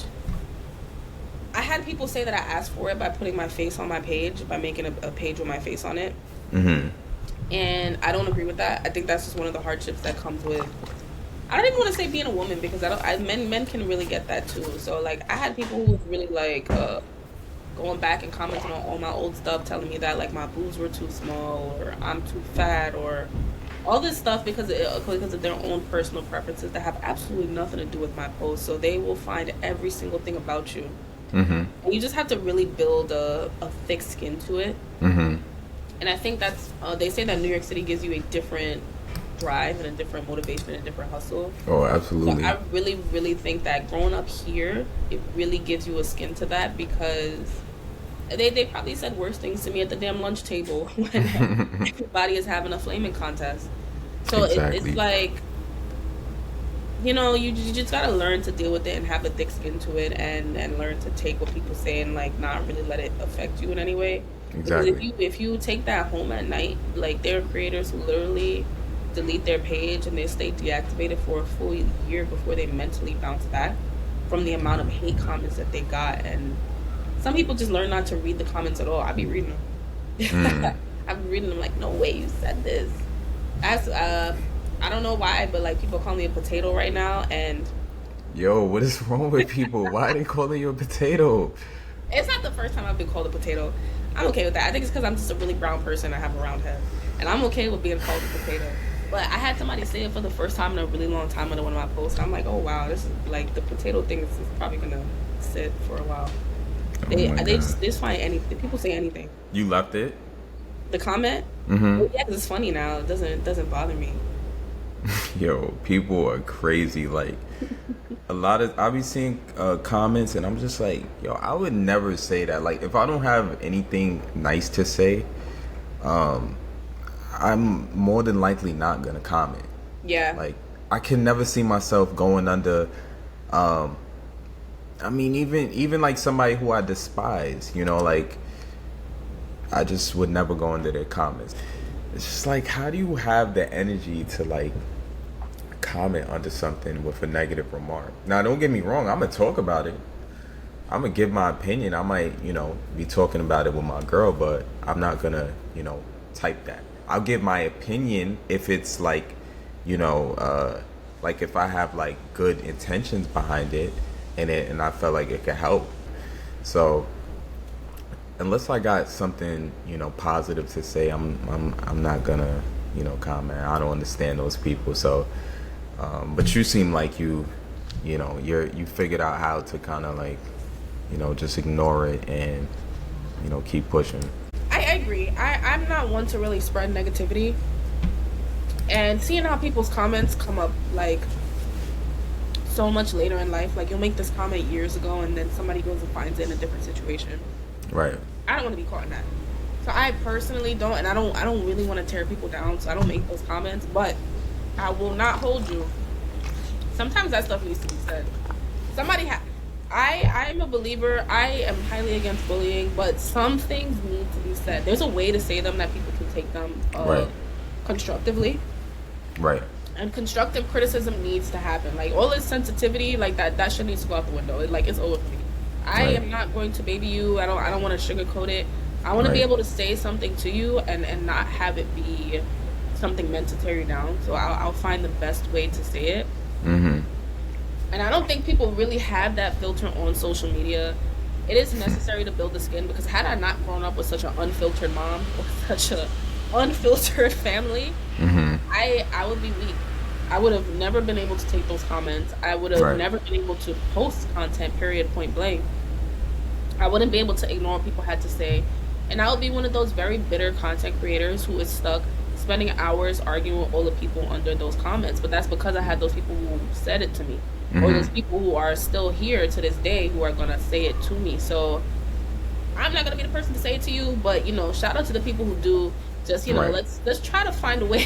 had people say that I asked for it by putting my face on my page, by making a page with my face on it. Mm-hmm. And I don't agree with that. I think that's just one of the hardships that comes with. I don't even want to say being a woman because men can really get that too. So like I had people who was really like going back and commenting on all my old stuff, telling me that like my boobs were too small or I'm too fat or all this stuff because of their own personal preferences that have absolutely nothing to do with my post. So they will find every single thing about you. Mm-hmm. And you just have to really build a thick skin to it. Mm-hmm. And I think that's, they say that New York City gives you a different drive and a different motivation and a different hustle. Oh, absolutely. So I really, really think that growing up here, it really gives you a skin to that because they probably said worse things to me at the damn lunch table when everybody is having a flaming contest. So exactly. it's like, you know, you just gotta learn to deal with it and have a thick skin to it and learn to take what people say and like not really let it affect you in any way. Exactly. Because if you take that home at night, like there are creators who literally delete their page and they stay deactivated for a full year before they mentally bounce back from the amount of hate comments that they got. And some people just learn not to read the comments at all. I be reading them. I be reading them like, no way you said this. That's I don't know why, but like people call me a potato right now, and yo, what is wrong with people? Why are they calling you a potato? It's not the first time I've been called a potato. I'm okay with that. I think it's because I'm just a really brown person. I have a round head, and I'm okay with being called a potato. But I had somebody say it for the first time in a really long time under one of my posts. I'm like, oh wow, this is like the potato thing is probably gonna sit for a while. They just find anything. People say anything. You left it? The comment? Mm-hmm. Yeah, 'cause it's funny now. It doesn't bother me. Yo, people are crazy. Like a lot of I be seeing comments, and I'm just like, yo, I would never say that. Like if I don't have anything nice to say, I'm more than likely not gonna comment. Yeah. Like I can never see myself going under. I mean, even like somebody who I despise, you know, like I just would never go under their comments. It's just like, how do you have the energy to like comment under something with a negative remark? Now, don't get me wrong. I'm gonna talk about it. I'm gonna give my opinion. I might, you know, be talking about it with my girl, but I'm not gonna, you know, type that. I'll give my opinion if it's like, you know, like if I have like good intentions behind it, and I felt like it could help. So unless I got something, you know, positive to say, I'm not gonna, you know, comment. I don't understand those people. So, but you seem like you know, you figured out how to kind of like, you know, just ignore it and, you know, keep pushing. I agree. I'm not one to really spread negativity. And seeing how people's comments come up like so much later in life, like you'll make this comment years ago and then somebody goes and finds it in a different situation. Right. I don't want to be caught in that. So I personally don't, and I don't really want to tear people down, so I don't make those comments, but I will not hold you. Sometimes that stuff needs to be said. I am a believer. I am highly against bullying, but some things need to be said. There's a way to say them that people can take them right. constructively. Right. And constructive criticism needs to happen. Like all this sensitivity, like that shit needs to go out the window. It's over for me. I am not going to baby you. I don't want to sugarcoat it. I want to be able to say something to you and not have it be something meant to tear you down. So I'll find the best way to say it. Mm-hmm. And I don't think people really have that filter on social media. It is necessary to build the skin because had I not grown up with such an unfiltered mom or such a unfiltered family, I would be weak. I would have never been able to take those comments. I would have never been able to post content, period, point blank. I wouldn't be able to ignore what people had to say. And I would be one of those very bitter content creators who is stuck spending hours arguing with all the people under those comments. But that's because I had those people who said it to me. Or those people who are still here to this day who are going to say it to me. So I'm not going to be the person to say it to you. But, you know, shout out to the people who do. Just, you know, let's try to find a way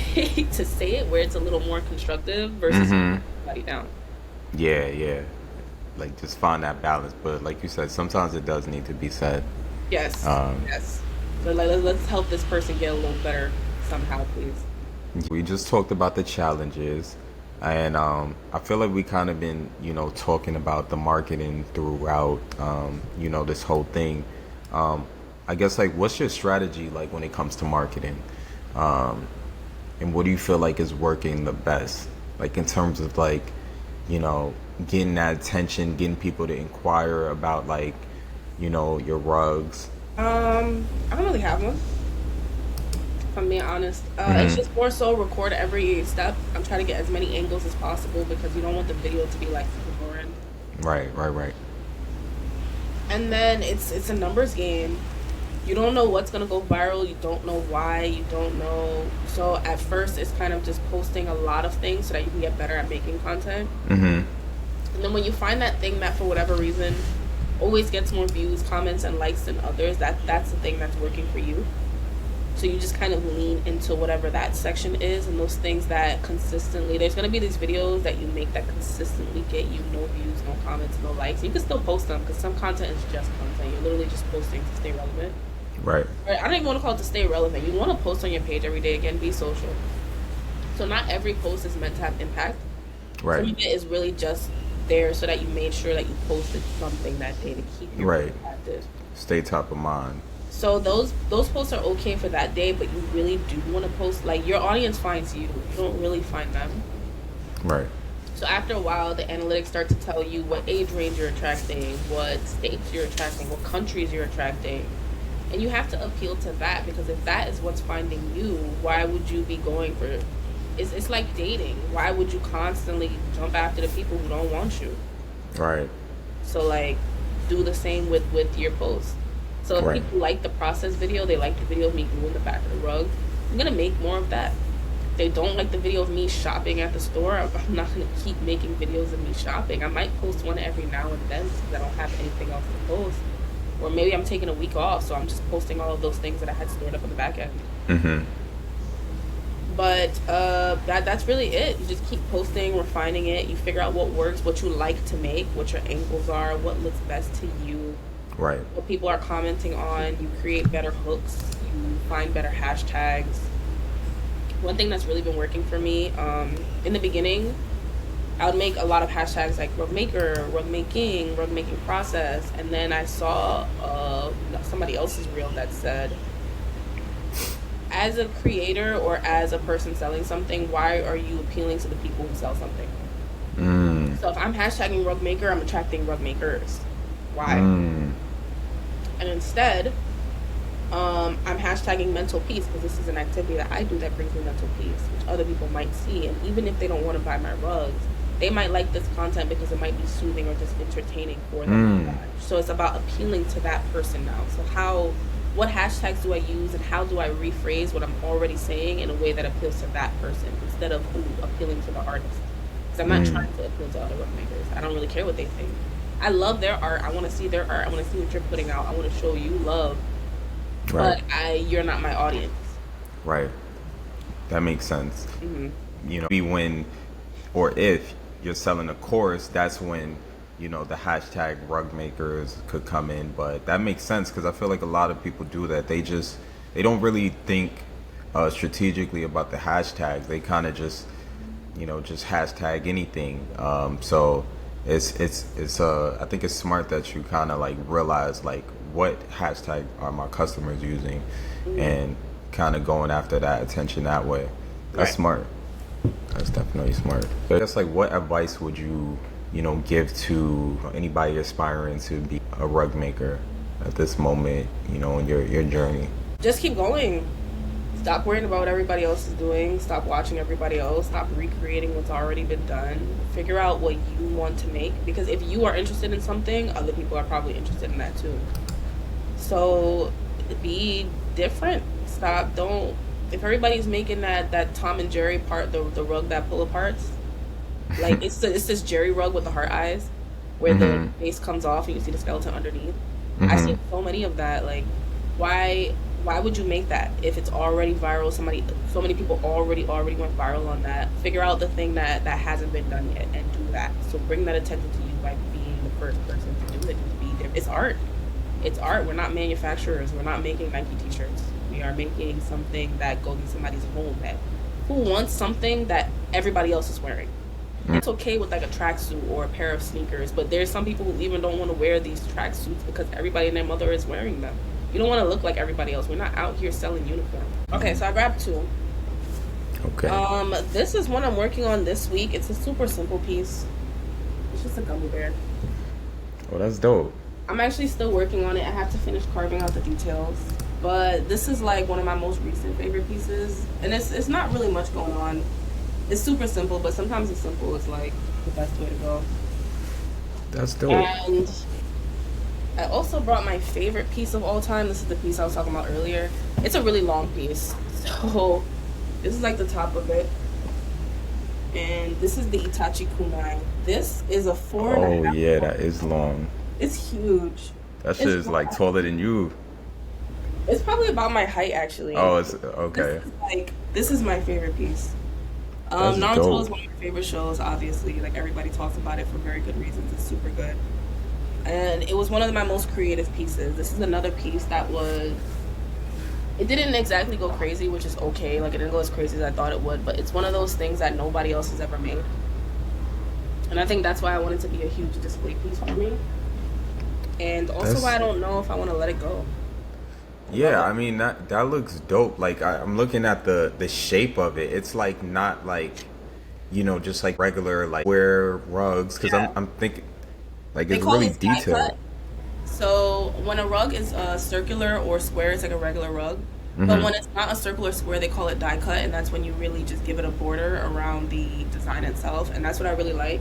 to say it where it's a little more constructive versus somebody down. Yeah. Like, just find that balance. But like you said, sometimes it does need to be said. Yes. Yes. But let's help this person get a little better somehow, please. We just talked about the challenges. And I feel like we kind of been, talking about the marketing throughout, this whole thing. Um, I guess like, what's your strategy like when it comes to marketing? Um, and what do you feel like is working the best? Like in terms of like, you know, getting that attention, getting people to inquire about like, your rugs. I don't really have one. If I'm being honest, it's Hmm. just more so record every step. I'm trying to get as many angles as possible because you don't want the video to be like super boring. Right, right, right. And then it's a numbers game. You don't know what's gonna go viral. You don't know why. You don't know. So at first, it's kind of just posting a lot of things so that you can get better at making content. Hmm. And then when you find that thing that for whatever reason always gets more views, comments, and likes than others, that's the thing that's working for you. So you just kind of lean into whatever that section is, and those things that consistently, there's going to be these videos that you make that consistently get you no views, no comments, no likes. You can still post them because some content is just content. You're literally just posting to stay relevant. Right, Or I don't even want to call it to stay relevant. You want to post on your page every day. Again, be social. So not every post is meant to have impact. right, Some of it is really just there so that you made sure that you posted something that day to keep your right. page active. Stay top of mind. So those posts are okay for that day, but you really do want to post, like, your audience finds you. You don't really find them. Right, So after a while, the analytics start to tell you what age range you're attracting, what states you're attracting, what countries you're attracting. And you have to appeal to that because if that is what's finding you, why would you be going for it's like dating. Why would you constantly jump after the people who don't want you? right, So like do the same with your posts. So if right. people like the process video, they like the video of me doing the back of the rug, I'm gonna make more of that. If they don't like the video of me shopping at the store, I'm not gonna keep making videos of me shopping. I might post one every now and then because I don't have anything else to post. Or maybe I'm taking a week off, so I'm just posting all of those things that I had stored up on the back end. Hmm. But that's really it. You just keep posting, refining it. You figure out what works, what you like to make, what your angles are, what looks best to you, Right, what people are commenting on. You create better hooks. You find better hashtags. One thing that's really been working for me, in the beginning, I would make a lot of hashtags like rug maker, rug making process, and then I saw somebody else's reel that said, as a creator or as a person selling something, why are you appealing to the people who sell something? mm, So if I'm hashtagging rug maker, I'm attracting rug makers. Why? mm. And instead, I'm hashtagging mental peace because this is an activity that I do that brings me mental peace, which other people might see. And even if they don't want to buy my rugs, they might like this content because it might be soothing or just entertaining for them to Mm. buy. So it's about appealing to that person now. So what hashtags do I use and how do I rephrase what I'm already saying in a way that appeals to that person instead of appealing to the artist? Because I'm not Mm. trying to appeal to other rug makers. I don't really care what they think. I love their art. I want to see their art. I want to see what you're putting out. I want to show you love, Right, but you're not my audience. right. That makes sense. Hmm. Be when or if you're selling a course, that's when the hashtag rug makers could come in. But that makes sense because I feel like a lot of people do that. They don't really think strategically about the hashtags. They kind of just hashtag anything. So it's I think it's smart that you kind of like realize like what hashtag are my customers using, Hmm. and kind of going after that attention that way. That's Right. smart. That's definitely smart. So I guess like what advice would you give to anybody aspiring to be a rug maker at this moment, in your journey? Just keep going. Stop worrying about what everybody else is doing. Stop watching everybody else. Stop recreating what's already been done. Figure out what you want to make because if you are interested in something, other people are probably interested in that too. So be different. Stop. Don't. If everybody's making that Tom and Jerry part, the rug that pull aparts, like it's this Jerry rug with the heart eyes, where the Mm-hmm. base comes off and you see the skeleton underneath. I Mm-hmm. see so many of that. Like, why why would you make that if it's already viral? So many people already went viral on that. Figure out the thing that hasn't been done yet and do that. So bring that attention to you by being the first person to do it. Just be there. It's art. It's art. We're not manufacturers. We're not making Nike t-shirts. We are making something that goes in somebody's home that who wants something that everybody else is wearing. it's okay with like a tracksuit or a pair of sneakers, but there's some people who even don't want to wear these tracksuits because everybody and their mother is wearing them. You don't want to look like everybody else. We're not out here selling uniforms. Okay, so I grabbed two. Okay. This is one I'm working on this week. It's a super simple piece. It's just a gummy bear. Oh, that's dope. I'm actually still working on it. I have to finish carving out the details. But this is like one of my most recent favorite pieces. And it's not really much going on. It's super simple, but sometimes the simple is like the best way to go. That's dope. And I also brought my favorite piece of all time. This is the piece I was talking about earlier. It's a really long piece. So this is like the top of it. And this is the Itachi Kunai. This is a 4.5. Oh yeah, that is long. It's huge. That shit is like taller than you. It's probably about my height, actually. Oh, it's okay. This is my favorite piece. Naruto dope. is one of my favorite shows, obviously. Like, everybody talks about it for very good reasons. It's super good. And it was one of my most creative pieces. This is another piece that was... It didn't exactly go crazy, which is okay. Like, it didn't go as crazy as I thought it would. But it's one of those things that nobody else has ever made. And I think that's why I want it to be a huge display piece for me. And also why I don't know if I want to let it go. Yeah, I mean that looks dope. Like I'm looking at the shape of it. It's like not like, just like regular like square rugs. Because I'm thinking like it's really detailed. So when a rug is circular or square, it's like a regular rug. But when it's not a circular square, they call it die cut, and that's when you really just give it a border around the design itself, and that's what I really like.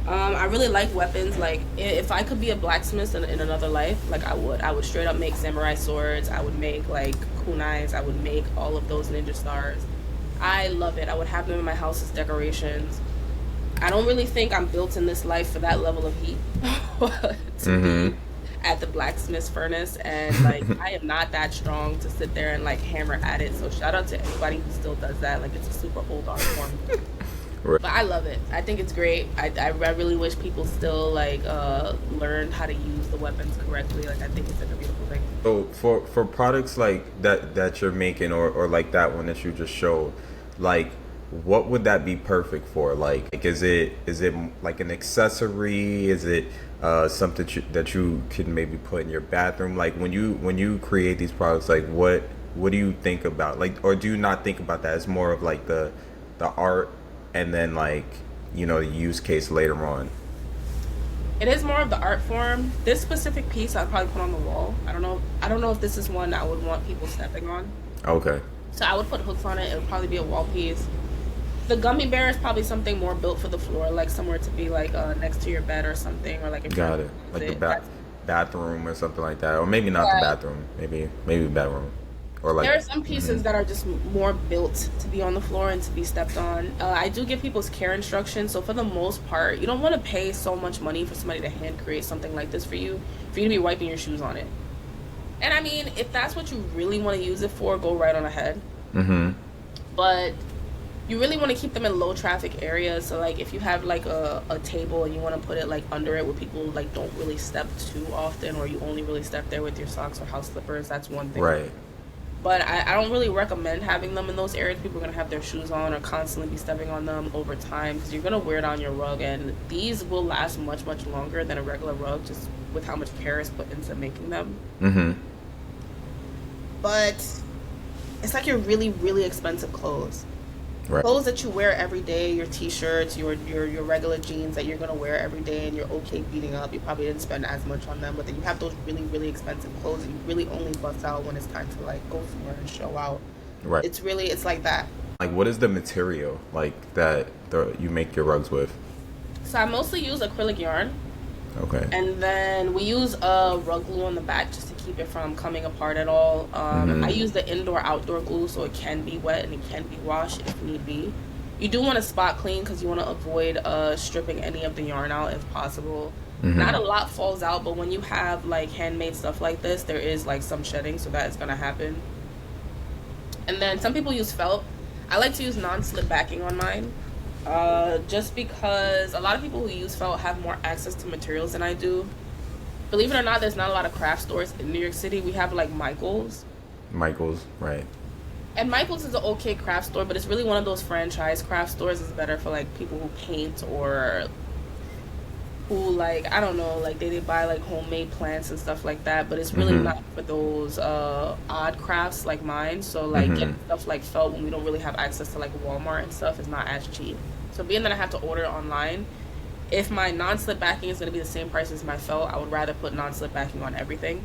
I really like weapons. Like, if I could be a blacksmith in another life, like I would straight up make samurai swords. I would make like kunais. I would make all of those ninja stars. I love it. I would have them in my house as decorations. I don't really think I'm built in this life for that level of heat to be at the blacksmith's furnace, and like I am not that strong to sit there and like hammer at it. So shout out to anybody who still does that. Like, it's a super old art form. Right. But I love it. I think it's great. I really wish people still like learned how to use the weapons correctly. Like, I think it's like a beautiful thing. So for products like that you're making or like that one that you just showed, like what would that be perfect for? Like is it like an accessory? Is it something that you can maybe put in your bathroom? Like when you create these products, like what do you think about? Like, or do you not think about that as more of like the art and then like the use case later on? It is more of the art form. This specific piece I'd probably put on the wall. I don't know if this is one I would want people stepping on. Okay. So I would put hooks on it. It would probably be a wall piece. The gummy bear is probably something more built for the floor, like somewhere to be like next to your bed or something, or like if got it, like the bathroom or something like that, or maybe not the bathroom, maybe bedroom. Or like, there are some pieces that are just more built to be on the floor and to be stepped on. I do give people's care instructions, so for the most part, you don't want to pay so much money for somebody to hand create something like this for you to be wiping your shoes on it. And I mean, if that's what you really want to use it for, go right on ahead. But you really want to keep them in low traffic areas. So like if you have like a table and you want to put it like under it where people like don't really step too often, or you only really step there with your socks or house slippers, that's one thing. Right. But I don't really recommend having them in those areas. People are going to have their shoes on or constantly be stepping on them over time because you're going to wear it on your rug. And these will last much, much longer than a regular rug just with how much care is put into making them. But it's like your really, really expensive clothes. Right. Clothes that you wear every day, your t-shirts, your regular jeans that you're going to wear every day and you're okay beating up. You probably didn't spend as much on them, but then you have those really, really expensive clothes that you really only bust out when it's time to like go somewhere and show out. Right. It's like that. Like, what is the material like that you make your rugs with? So I mostly use acrylic yarn. Okay. And then we use rug glue on the back just to keep it from coming apart at all. I use the indoor-outdoor glue so it can be wet and it can be washed if need be. You do want to spot clean because you want to avoid stripping any of the yarn out if possible. Not a lot falls out, but when you have like handmade stuff like this, there is like some shedding, so that is going to happen. And then some people use felt. I like to use non-slip backing on mine. Just because a lot of people who use felt have more access to materials than I do. Believe it or not, there's not a lot of craft stores in New York City. We have like Michael's, right? And Michael's is an okay craft store, but it's really one of those franchise craft stores. It's better for like people who paint or who like I don't know, like they buy like homemade plants and stuff like that. But it's really Mm-hmm. not for those odd crafts like mine. So like Mm-hmm. getting stuff like felt when we don't really have access to like Walmart and stuff is not as cheap. So being that I have to order online, if my non-slip backing is going to be the same price as my felt, I would rather put non-slip backing on everything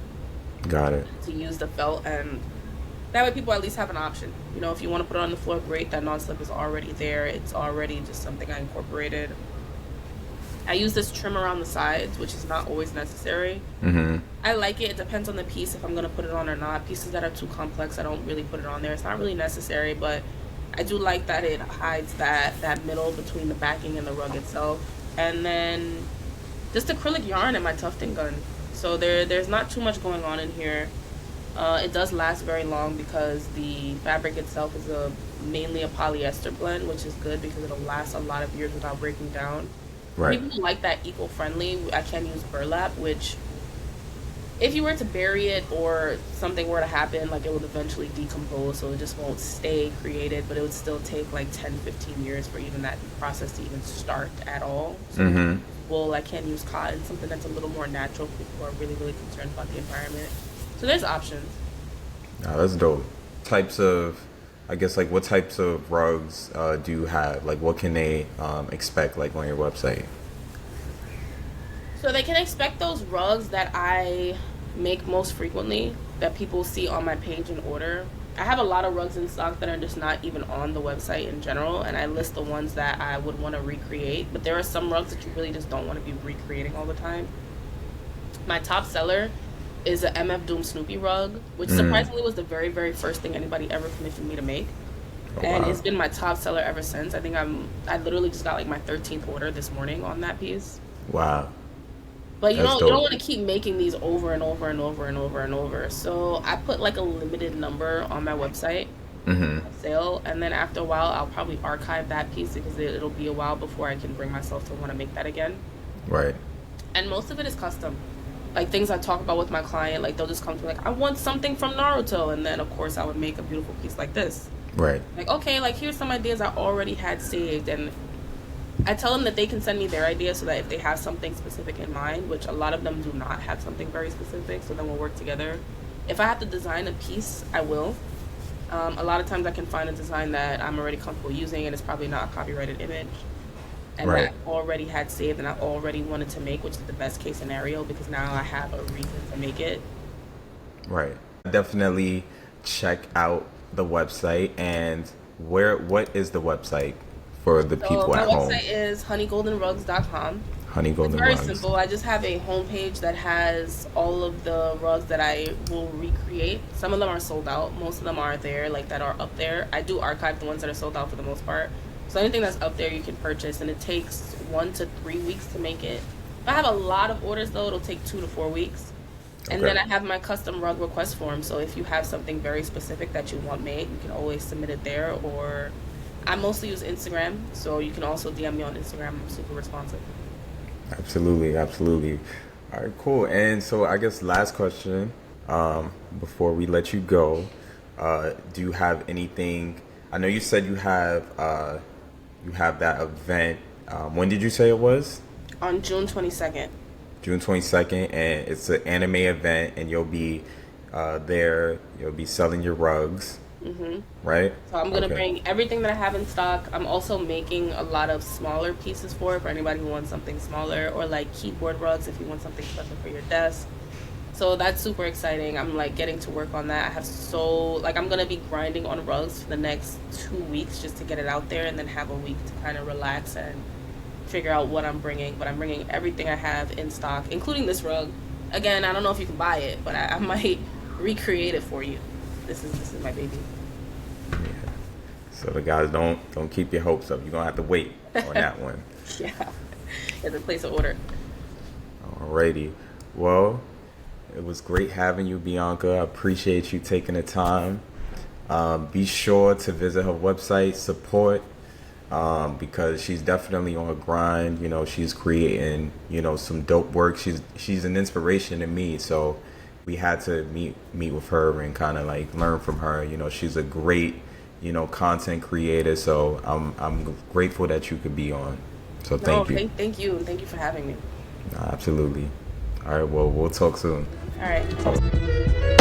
Got it. to use the felt, and that way people at least have an option. You know, if you want to put it on the floor, great. That non-slip is already there. It's already just something I incorporated. I use this trim around the sides, which is not always necessary. Mm-hmm. I like it. It depends on the piece if I'm going to put it on or not. Pieces that are too complex, I don't really put it on there. It's not really necessary, but I do like that it hides that middle between the backing and the rug itself. And then just acrylic yarn and my tufting gun. So there's not too much going on in here. It does last very long because the fabric itself is mainly a polyester blend, which is good because it'll last a lot of years without breaking down. For Right. people who like that eco-friendly, I can use burlap, which if you were to bury it or something were to happen, like it would eventually decompose, so it just won't stay created, but it would still take like 10-15 years for even that process to even start at all. So Mm-hmm. wool, I can use cotton, something that's a little more natural. People are really, really concerned about the environment. So there's options. That's dope. Types of, I guess, like what types of rugs do you have? Like, what can they expect, like, on your website? So they can expect those rugs that I make most frequently that people see on my page and order. I have a lot of rugs in stock that are just not even on the website in general, and I list the ones that I would want to recreate. But there are some rugs that you really just don't want to be recreating all the time. My top seller is a MF Doom Snoopy rug, which Mm. surprisingly was the very, very first thing anybody ever commissioned me to make. Oh, And wow. it's been my top seller ever since. I literally just got like my 13th order this morning on that piece. Wow. But That's you don't dope. want to keep making these over and over and over and over and over. So I put like a limited number on my website Mm-hmm. on sale, and then after a while I'll probably archive that piece because it'll be a while before I can bring myself to want to make that again. Right. And most of it is custom. Like things I talk about with my client, like they'll just come to me like, I want something from Naruto, and then of course I would make a beautiful piece like this. Right. Like, okay, like here's some ideas I already had saved, and I tell them that they can send me their ideas so that if they have something specific in mind, which a lot of them do not have something very specific, so then we'll work together. If I have to design a piece, I will. A lot of times I can find a design that I'm already comfortable using and it's probably not a copyrighted image and Right. that I already had saved and I already wanted to make, which is the best case scenario because now I have a reason to make it. Right. Definitely check out the website. And what is the website for the So people my at home? website is honeygoldenrugs.com. Honey It's Golden very Rugs. simple. I just have a homepage that has all of the rugs that I will recreate. Some of them are sold out. Most of them are there, like that are up there. I do archive the ones that are sold out for the most part. So anything that's up there you can purchase, and it takes 1 to 3 weeks to make it. If I have a lot of orders though, it'll take 2 to 4 weeks. And then Okay. I have my custom rug request form. So if you have something very specific that you want made, you can always submit it there. Or I mostly use Instagram, so you can also DM me on Instagram. I'm super responsive. Absolutely. Absolutely. All right. Cool. And so I guess last question, before we let you go, do you have anything? I know you said you have that event. When did you say it was? On June 22nd. June 22nd, and it's an anime event, and you'll be there. You'll be selling your rugs, hmm right? So I'm gonna Okay. bring everything that I have in stock. I'm also making a lot of smaller pieces for anybody who wants something smaller, or like keyboard rugs if you want something special for your desk. So that's super exciting. I'm like getting to work on that. I have I'm gonna be grinding on rugs for the next 2 weeks just to get it out there, and then have a week to kind of relax and figure out what I'm bringing. But I'm bringing everything I have in stock, including this rug. Again, I don't know if you can buy it, but I might recreate it for you. This is my baby. Yeah. So the guys don't keep your hopes up. You're gonna have to wait on that one. Yeah, it's a place of order. Alrighty. Well, it was great having you, Bianca. I appreciate you taking the time. Be sure to visit her website, support, because she's definitely on a grind. You know, she's creating, some dope work. She's an inspiration to me. So we had to meet with her and kind of like learn from her. You know, she's a great, content creator. So I'm grateful that you could be on. So No, thank you. thank you. Thank you for having me. Absolutely. All right. Well, we'll talk soon. All right. All right.